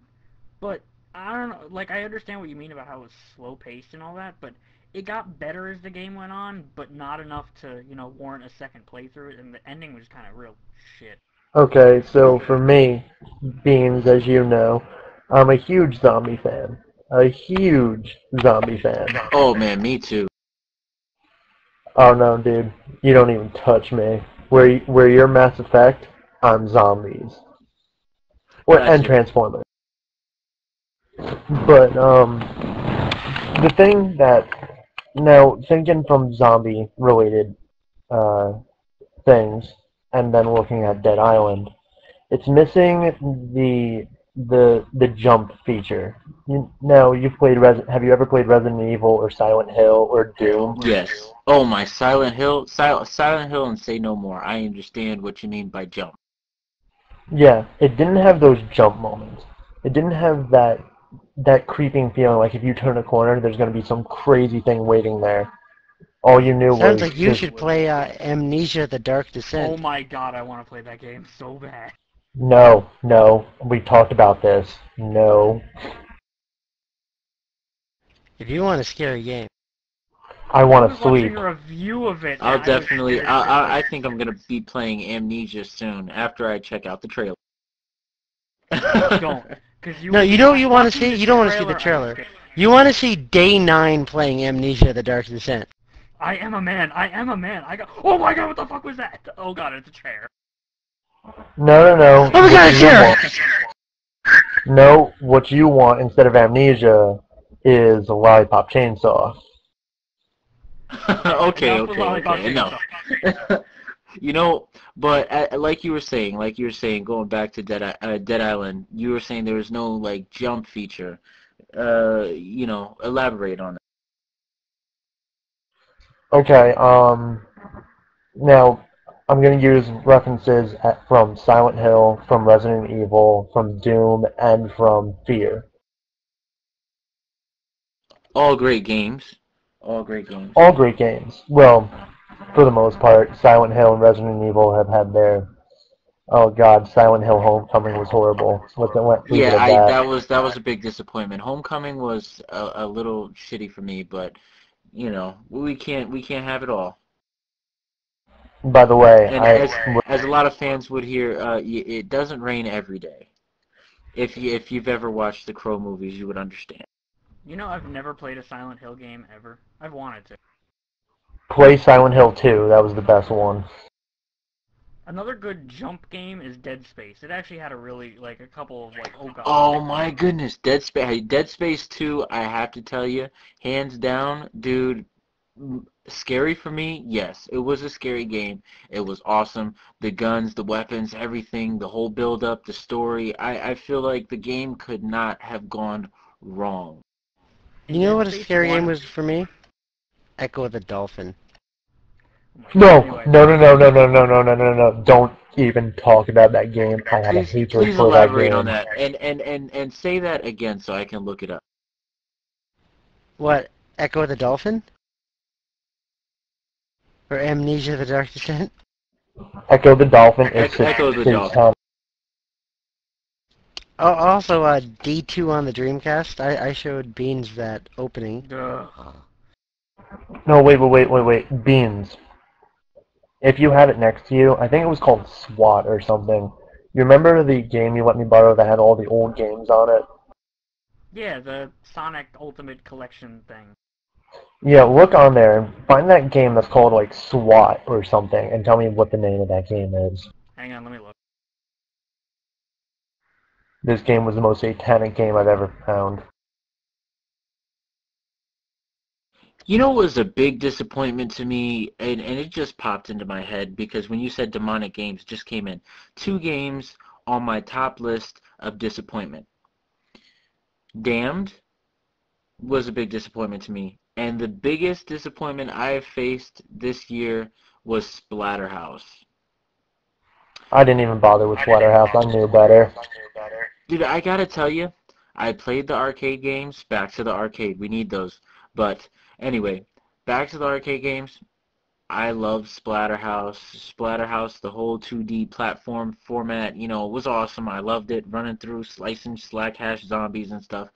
but I don't know, like, I understand what you mean about how it was slow-paced and all that, but it got better as the game went on, but not enough to, warrant a second playthrough, and the ending was kind of real shit. okay, so for me, Beans, as you know, I'm a huge zombie fan. A huge zombie fan. Oh man, me too. Oh no, dude, you don't even touch me. Where you're Mass Effect, I'm zombies. And Gotcha. Transformers. But the thing that now thinking from zombie related uh, things, and then looking at Dead Island, it's missing the jump feature. Have you ever played Resident Evil or Silent Hill or Doom? Yes. Oh my, Silent Hill, Silent Hill, and say no more. I understand what you mean by jump. Yeah, it didn't have those jump moments. It didn't have that creeping feeling like if you turn a corner, there's going to be some crazy thing waiting there. All you knew Sounds was like you just should play Amnesia: The Dark Oh Descent. my god, I want to play that game so bad. no, no. We talked about this. No, If you want a scary game, I I want was to sleep. watching a review of it, I'll and I was definitely. scared I shitless. think I'm gonna be playing Amnesia soon after I check out the trailer. Don't, because no, you know what you want to watching see? the You don't want to see the I was trailer. scared. You want to see Day 9 playing Amnesia: The Dark Descent. I am a man. I am a man. I go. Oh my god! What the fuck was that? Oh god! It's a chair. No, no, no. Oh my god, What it's you here! want? No, what you want instead of amnesia is a lollipop chainsaw. Okay, Enough with okay, lollipop okay. Enough. chainsaw. But like you were saying, going back to Dead Island, you were saying there was no like jump feature. Elaborate on it. Okay, now I'm going to use references from Silent Hill, from Resident Evil, from Doom, and from Fear. All great games. All great games. All great games. Well, for the most part, Silent Hill and Resident Evil have had their. Oh God, Silent Hill Homecoming was horrible. Leave it Yeah, at I that. that was a big disappointment. Homecoming was a little shitty for me, but we can't have it all. By the way, And as a lot of fans would hear, it doesn't rain every day. If you've ever watched the Crow movies, you would understand. I've never played a Silent Hill game ever. I've wanted to. play Silent Hill 2. That was the best one. Another good jump game is Dead Space. It actually had a really like a couple of like oh god. Oh my goodness, Dead Space 2, I have to tell you, hands down, dude, Scary for me? Yes. It was a scary game. It was awesome. The guns, the weapons, everything, the whole build-up, the story. I feel like the game could not have gone wrong. You In know Dead what a Space scary game 1. was for me? Echo of the Dolphin. Oh my God. No, Anyway, no, no, no, no, no, no, no, no, no, no. Don't even talk about that game. I had a Please, hatred please for that elaborate on game. that and say that again so I can look it up. What? Echo of the Dolphin? Or Amnesia the Dark Descent? Echo the Dolphin is Echo the Dolphin. satanic. Oh, also, D2 on the Dreamcast. I showed Beans that opening. ugh. No, wait. Beans. If you had it next to you, I think it was called SWAT or something. You remember the game you let me borrow that had all the old games on it? Yeah, the Sonic Ultimate Collection thing. Yeah, look on there and find that game that's called like SWAT or something and tell me what the name of that game is. Hang on, let me look. This game was the most satanic game I've ever found. You know what was a big disappointment to me, and it just popped into my head because when you said demonic games, it just came in. Two games on my top list of disappointment. Damned was a big disappointment to me, and the biggest disappointment I have faced this year was Splatterhouse. I didn't even bother with Splatterhouse. I knew better. Dude, I gotta tell you, I played the arcade games. Back to the arcade. We need those. But anyway, back to the arcade games. I love Splatterhouse. Splatterhouse, the whole 2D platform format, was awesome. I loved it, running through, slicing slack hash zombies and stuff.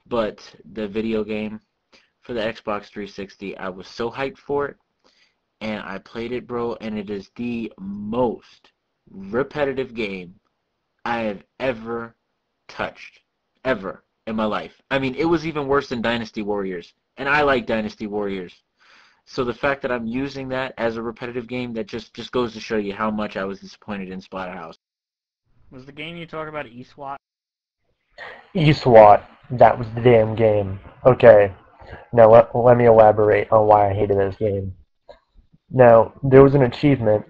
But the video game for the Xbox 360, I was so hyped for it, and I played it, bro, and it is the most repetitive game I have ever touched, ever in my life. I mean, it was even worse than Dynasty Warriors, and I like Dynasty Warriors. So the fact that I'm using that as a repetitive game, that just goes to show you how much I was disappointed in Splatterhouse. Was the game you talk about eSWAT? eSWAT. That was the damn game. Okay. Now let me elaborate on why I hated this game. Now, there was an achievement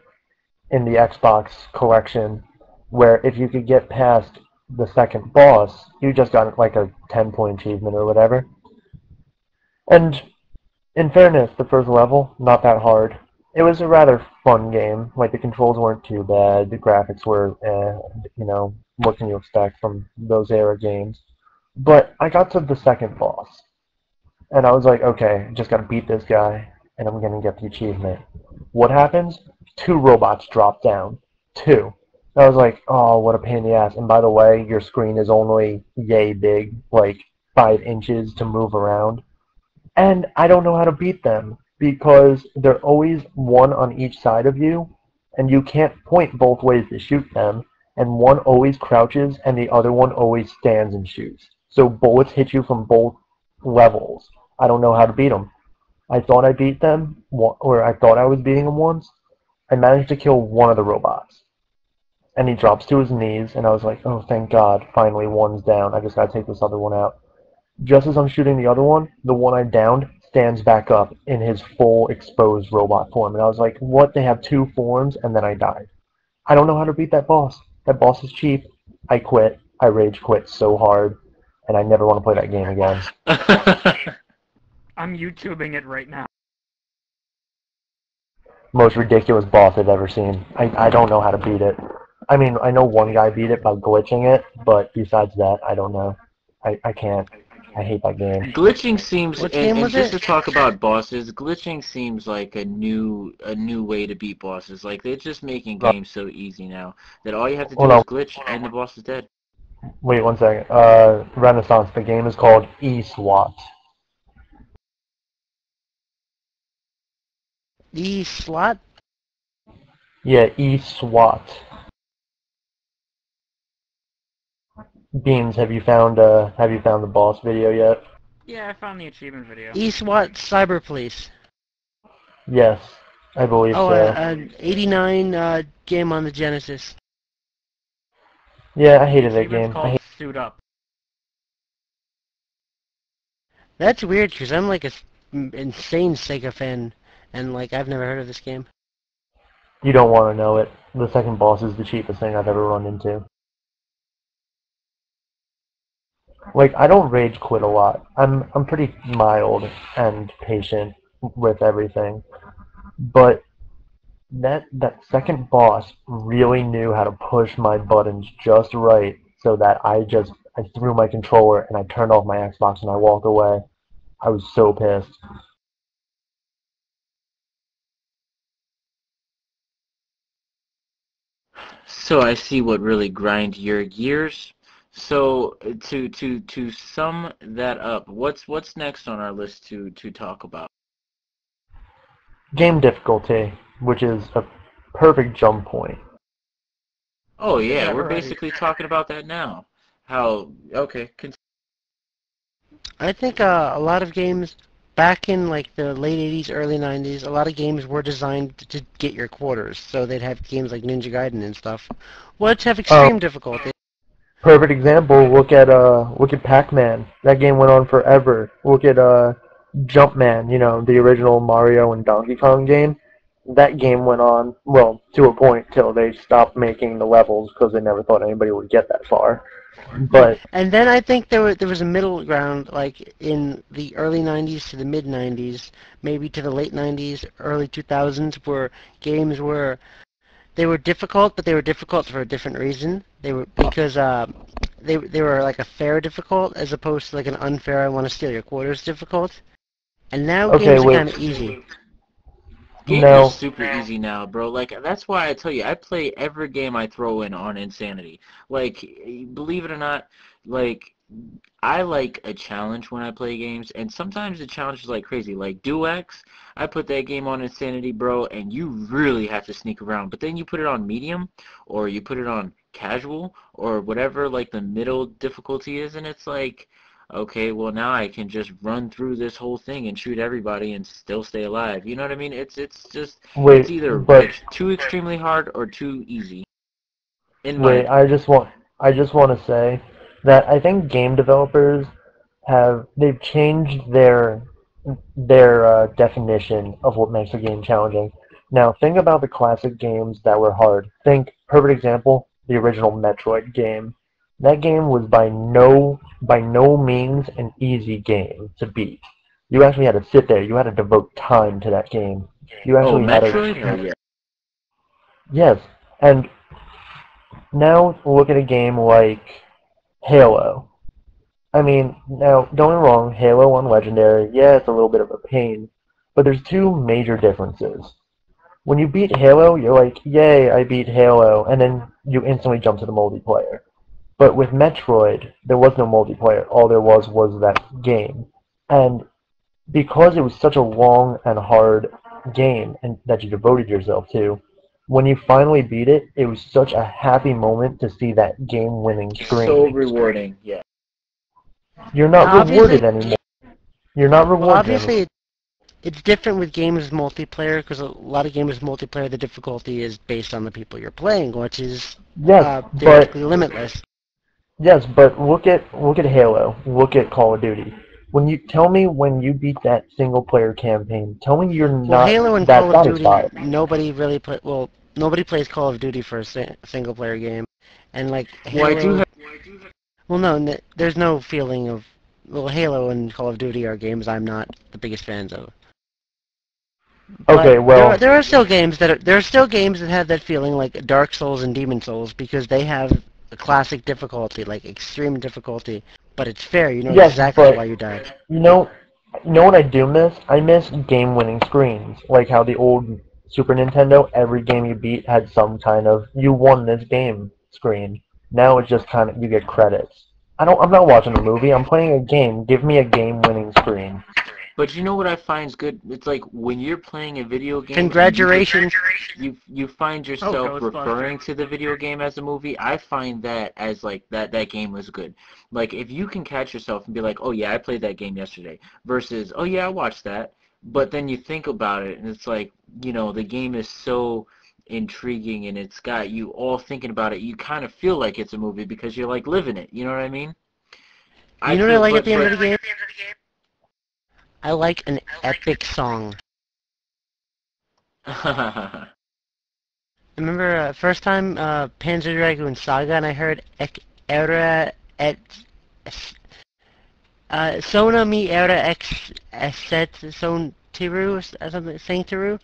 in the Xbox collection where if you could get past the second boss, you just got like a 10-point achievement or whatever. And in fairness, the first level, not that hard. It was a rather fun game. Like, the controls weren't too bad. The graphics were, what can you expect from those era games? But I got to the second boss, and I was like, okay, just gotta beat this guy, and I'm gonna get the achievement. What happens? Two robots drop down. Two. I was like, oh, what a pain in the ass. And by the way, your screen is only yay big, like 5 inches to move around. And I don't know how to beat them because they're always one on each side of you, and you can't point both ways to shoot them, and one always crouches and the other one always stands and shoots. So bullets hit you from both levels. I don't know how to beat them. I thought I beat them, or I thought I was beating them once. I managed to kill one of the robots, and he drops to his knees, and I was like, oh, thank God, finally one's down. I just gotta take this other one out. Just as I'm shooting the one I downed stands back up in his full exposed robot form. And I was like, what? They have two forms? And then I died. I don't know how to beat that boss. That boss is cheap. I quit. I rage quit so hard. And I never want to play that game again. I'm YouTubing it right now. Most ridiculous boss I've ever seen. I don't know how to beat it. I mean, I know one guy beat it by glitching it, but besides that, I don't know. I can't. I hate that game. Glitching seems, What and, game and was just it? to talk about bosses, glitching seems like a new way to beat bosses. Like they're just making games so easy now that all you have to do Hold is on. glitch and the boss is dead. Wait 1 second. Renaissance. The game is called eSWAT. E-Slot? Yeah, eSWAT. Beans, have you found the boss video yet? Yeah, I found the achievement video. E-Swat Cyber Police. Yes, I believe Oh, so. an 89 game on the Genesis. Yeah, I The hated that achievement's game. called Suit Up. That's weird because I'm like a insane Sega fan, and like I've never heard of this game. You don't want to know it. The second boss is the cheapest thing I've ever run into. Like, I don't rage quit a lot. I'm pretty mild and patient with everything. But that second boss really knew how to push my buttons just right so that I threw my controller and I turned off my Xbox and I walked away. I was so pissed. So I see what really grind your gears. So to sum that up, what's next on our list to talk about? Game difficulty, which is a perfect jump point. Oh We did yeah, that we're already. basically talking about that now. How okay, I think a lot of games back in like the late 80s, early 90s, a lot of games were designed to get your quarters. So they'd have games like Ninja Gaiden and stuff, which have Um, extreme difficulty. Perfect example. Look at Pac-Man. That game went on forever. Look at Jumpman. You know, the original Mario and Donkey Kong game. That game went on, well, to a point till they stopped making the levels because they never thought anybody would get that far. Yeah, But and then I think there was a middle ground, like in the early 90s to the mid 90s, maybe to the late 90s, early 2000s, where games were they were difficult, but they were difficult for a different reason. They were because they were like a fair difficult as opposed to like an unfair I want to steal your quarters difficult. And now okay, games are wait. kind of easy. games are No, super easy now, bro. Like that's why I tell you, I play every game I throw in on Insanity. Like, believe it or not, like I like a challenge when I play games, and sometimes the challenge is like crazy. Like Duex, I put that game on Insanity, bro, and you really have to sneak around. But then you put it on medium, or you put it on casual, or whatever like the middle difficulty is, and it's like, okay, well now I can just run through this whole thing and shoot everybody and still stay alive. You know what I mean? It's just it's wait, either but too extremely hard or too easy, in my wait. opinion. I just want to say that I think game developers they've changed their definition of what makes a game challenging. Now, think about the classic games that were hard. Think, perfect example, the original Metroid game. That game was by no means an easy game to beat. You actually had to sit there. You had to devote time to that game. You Oh, actually had Metroid? Oh to, yeah. yes. And now look at a game like Halo. I mean, now, don't get me wrong, Halo on Legendary, yeah, it's a little bit of a pain, but there's two major differences. When you beat Halo, you're like, yay, I beat Halo, and then you instantly jump to the multiplayer. But with Metroid, there was no multiplayer. All there was that game. And because it was such a long and hard game and that you devoted yourself to, when you finally beat it, it was such a happy moment to see that game-winning So screen. rewarding. Yeah. You're not Now, rewarded anymore. You're not well, rewarded anymore. obviously it's different with games multiplayer because a lot of games multiplayer the difficulty is based on the people you're playing, which is Yes, but theoretically limitless. yes, but look at Halo. Look at Call of Duty. When you tell me when you beat that single player campaign, tell me you're Well, not Halo and that Call of Duty, satisfied. nobody really play. Well, nobody plays Call of Duty for a single player game, and like Well, I do Halo. Well, no, there's no feeling of. Well, Halo and Call of Duty are games I'm not the biggest fans of. But Okay, well, there are still games that there are still games that have that feeling like Dark Souls and Demon Souls because they have a classic difficulty, like extreme difficulty, but it's fair. You know yes, exactly but why you died. you know, you know what I do miss? I miss game-winning screens, like how the old Super Nintendo, every game you beat had some kind of "you won this game" screen. Now it's just kind of you get credits. I'm not watching a movie. I'm playing a game. Give me a game-winning screen. But you know what I find is good? It's like when you're playing a video game and Congratulations. you find Oh, yourself Ghostbusters. referring to the video game as a movie. I find that as like that game was good. Like if you can catch yourself and be like, "Oh yeah, I played that game yesterday," versus, "Oh yeah, I watched that." But then you think about it and it's like, the game is so intriguing and it's got you all thinking about it. You kind of feel like it's a movie because you're like living it. You know what I mean? I You know what I feel like at the but end but of the game? I like an epic song. I remember first time Panzer Dragoon Saga, and I heard Era et Sona mi era ex esset son tiru, something saying tiru.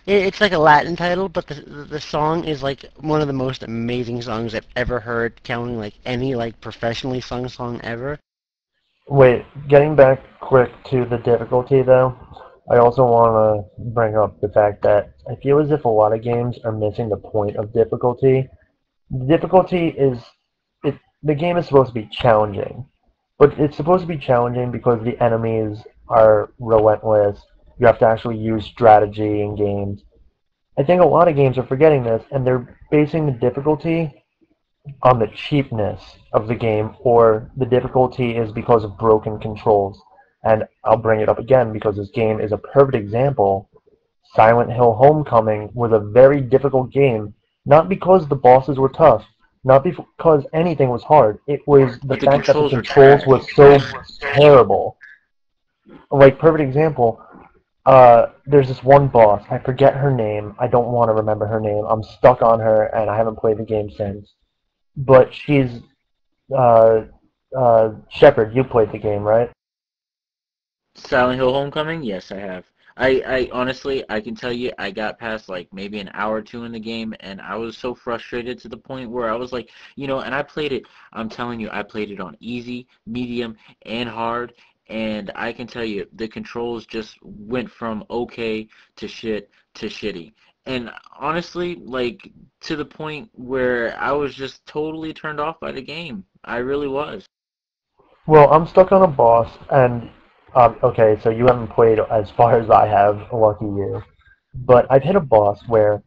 It's like a Latin title, but the song is like one of the most amazing songs I've ever heard, counting like any like professionally sung song ever. Wait, getting back quick to the difficulty though, I also want to bring up the fact that I feel as if a lot of games are missing the point of difficulty. The difficulty is the game is supposed to be challenging, but it's supposed to be challenging because the enemies are relentless. You have to actually use strategy in games. I think a lot of games are forgetting this, and they're basing the difficulty on the cheapness of the game, or the difficulty is because of broken controls. And I'll bring it up again because this game is a perfect example. Silent Hill Homecoming was a very difficult game, not because the bosses were tough, not because anything was hard. It was the But the fact that the controls are controls trash. was so terrible. Like, perfect example, there's this one boss. I forget her name. I don't want to remember her name. I'm stuck on her, and I haven't played the game since. But she's uh, Shepard. You played the game, right? Silent Hill Homecoming? Yes, I have. I honestly, I can tell you, I got past like maybe an hour or two in the game, and I was so frustrated to the point where I was like, and I played it, I'm telling you, I played it on easy, medium, and hard, and I can tell you, the controls just went from okay to shit to shitty. And honestly, like, to the point where I was just totally turned off by the game. I really was. Well, I'm stuck on a boss, and okay, so you haven't played as far as I have. Lucky you. But I've hit a boss where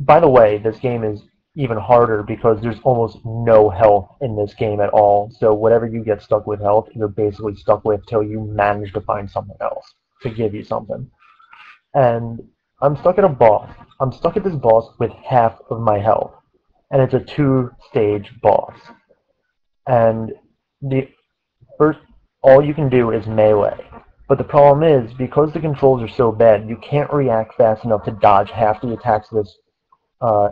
By the way, this game is even harder because there's almost no health in this game at all. So whatever you get stuck with health, you're basically stuck with till you manage to find something else to give you something. And I'm stuck at a boss. I'm stuck at this boss with half of my health, and it's a two-stage boss. And the first, all you can do is melee. But the problem is, because the controls are so bad, you can't react fast enough to dodge half the attacks this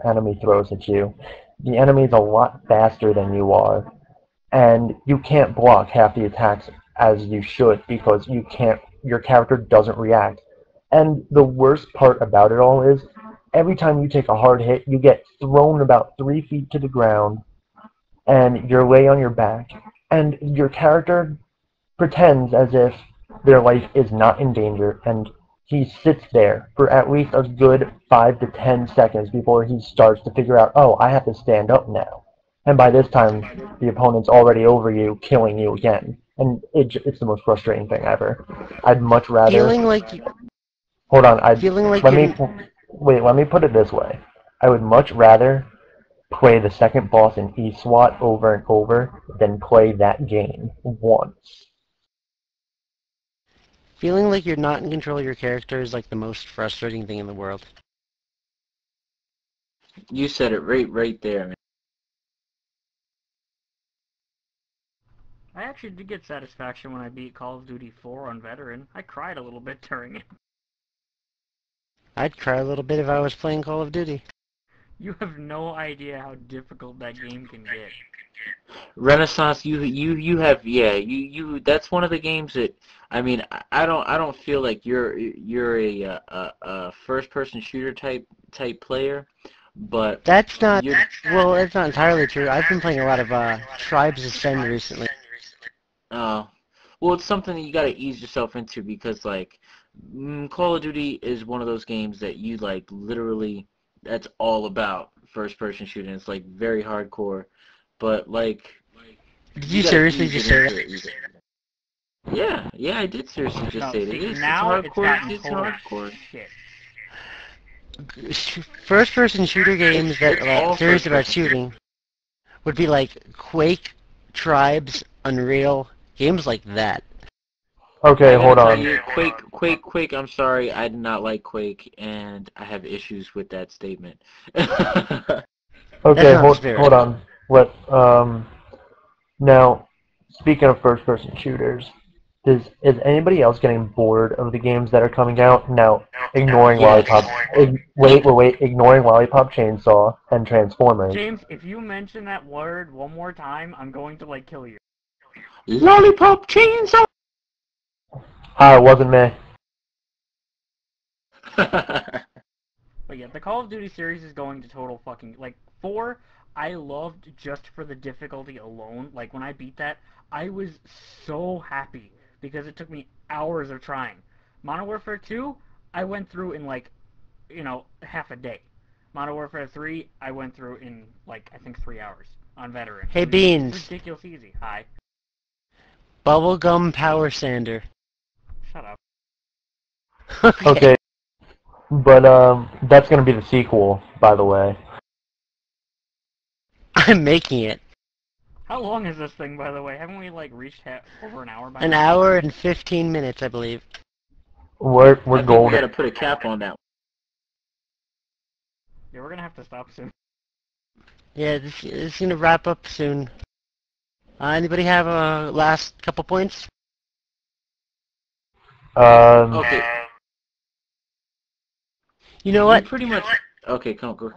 enemy throws at you. The enemy is a lot faster than you are, and you can't block half the attacks as you should because your character doesn't react. And the worst part about it all is every time you take a hard hit, you get thrown about 3 feet to the ground, and you're lay on your back, and your character pretends as if their life is not in danger, and he sits there for at least a good 5 to 10 seconds before he starts to figure out, oh, I have to stand up now. And by this time, the opponent's already over you, killing you again. And it's the most frustrating thing ever. I'd much rather. Feeling like Hold on. I'd feeling like let you're me wait. Let me put it this way. I would much rather play the second boss in eSWAT over and over than play that game once. feeling like you're not in control of your character is like the most frustrating thing in the world. You said it right there, man. I actually did get satisfaction when I beat Call of Duty 4 on Veteran. I cried a little bit during it. I'd cry a little bit if I was playing Call of Duty. You have no idea how difficult that game can get. Renaissance, you have, yeah, you that's one of the games that, I mean, I don't feel like you're a first person shooter type player, but That's not, you're well, it's not entirely true. I've been playing a lot of Tribes Ascend recently. uh well, it's something that you got to ease yourself into because like Call of Duty is one of those games that you like literally that's all about first person shooting. It's like very hardcore, but like Did you you got to seriously ease just it say into it. Yeah, I did seriously just No, say that. see, It's now it's hardcore. gotten It's total hardcore. shit. that? First-person shooter games that It's all serious first about person shooting. shooting would be like Quake, Tribes, Unreal, games like that. Okay, I gotta hold tell on. you, Quake. I'm sorry, I did not like Quake, and I have issues with that statement. That's Okay, not the hold spirit. on. Let Now, speaking of first-person shooters, Is anybody else getting bored of the games that are coming out? Now, ignoring Yes. ignoring Lollipop Chainsaw and Transformers. James, if you mention that word one more time, I'm going to, like, kill you. Lollipop chainsaw. It wasn't me. But yeah, the Call of Duty series is going to total fucking... Like, 4, I loved just for the difficulty alone. Like, when I beat that, I was so happy because it took me hours of trying. Modern Warfare 2, I went through in, like, half a day. Modern Warfare 3, I went through in, like, I think 3 hours on Veteran. Hey, Beans. It's ridiculous easy. Hi. Bubblegum Power Sander. Shut up. Okay. But that's gonna be the sequel, by the way. I'm making it. How long is this thing, by the way? Haven't we, like, reached over an hour by An now? hour and 15 minutes, I believe. We're I think we golden. gotta put a cap on that. Yeah, we're gonna have to stop soon. Yeah, this is gonna wrap up soon. Anybody have a last couple points? Okay. You know We what? pretty much. Okay, come on, go.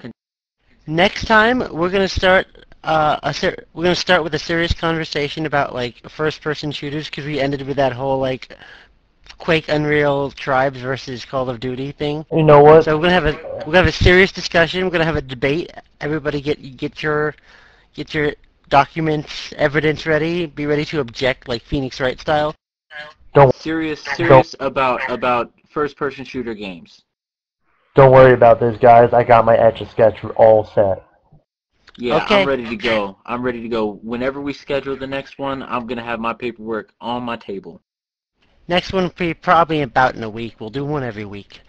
Next time we're gonna start we're gonna start with a serious conversation about like first-person shooters because we ended with that whole like Quake, Unreal, Tribes versus Call of Duty thing. You know what? So we're gonna have a serious discussion. We're gonna have a debate. Everybody get your documents, evidence ready. Be ready to object like Phoenix Wright style. Serious about first-person shooter games. Don't worry about this, guys. I got my Etch-a-Sketch all set. Yeah, Okay. I'm ready to go. I'm ready to go. Whenever we schedule the next one, I'm gonna have my paperwork on my table. Next one will be probably about in a week. We'll do one every week.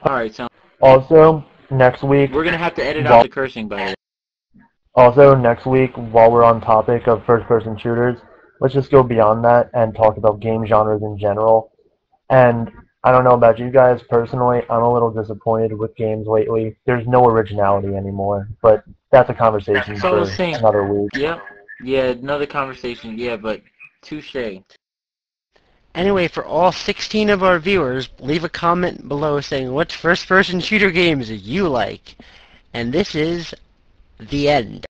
All right, so Also, next week. we're gonna have to edit out the cursing, by the way. Also, next week, while we're on topic of first-person shooters, let's just go beyond that and talk about game genres in general. And I don't know about you guys personally, I'm a little disappointed with games lately. There's no originality anymore, but that's a conversation So I for was saying, another week. yeah, another conversation. Yeah, but touche. Anyway, for all 16 of our viewers, leave a comment below saying what first-person shooter games you like. And this is the end.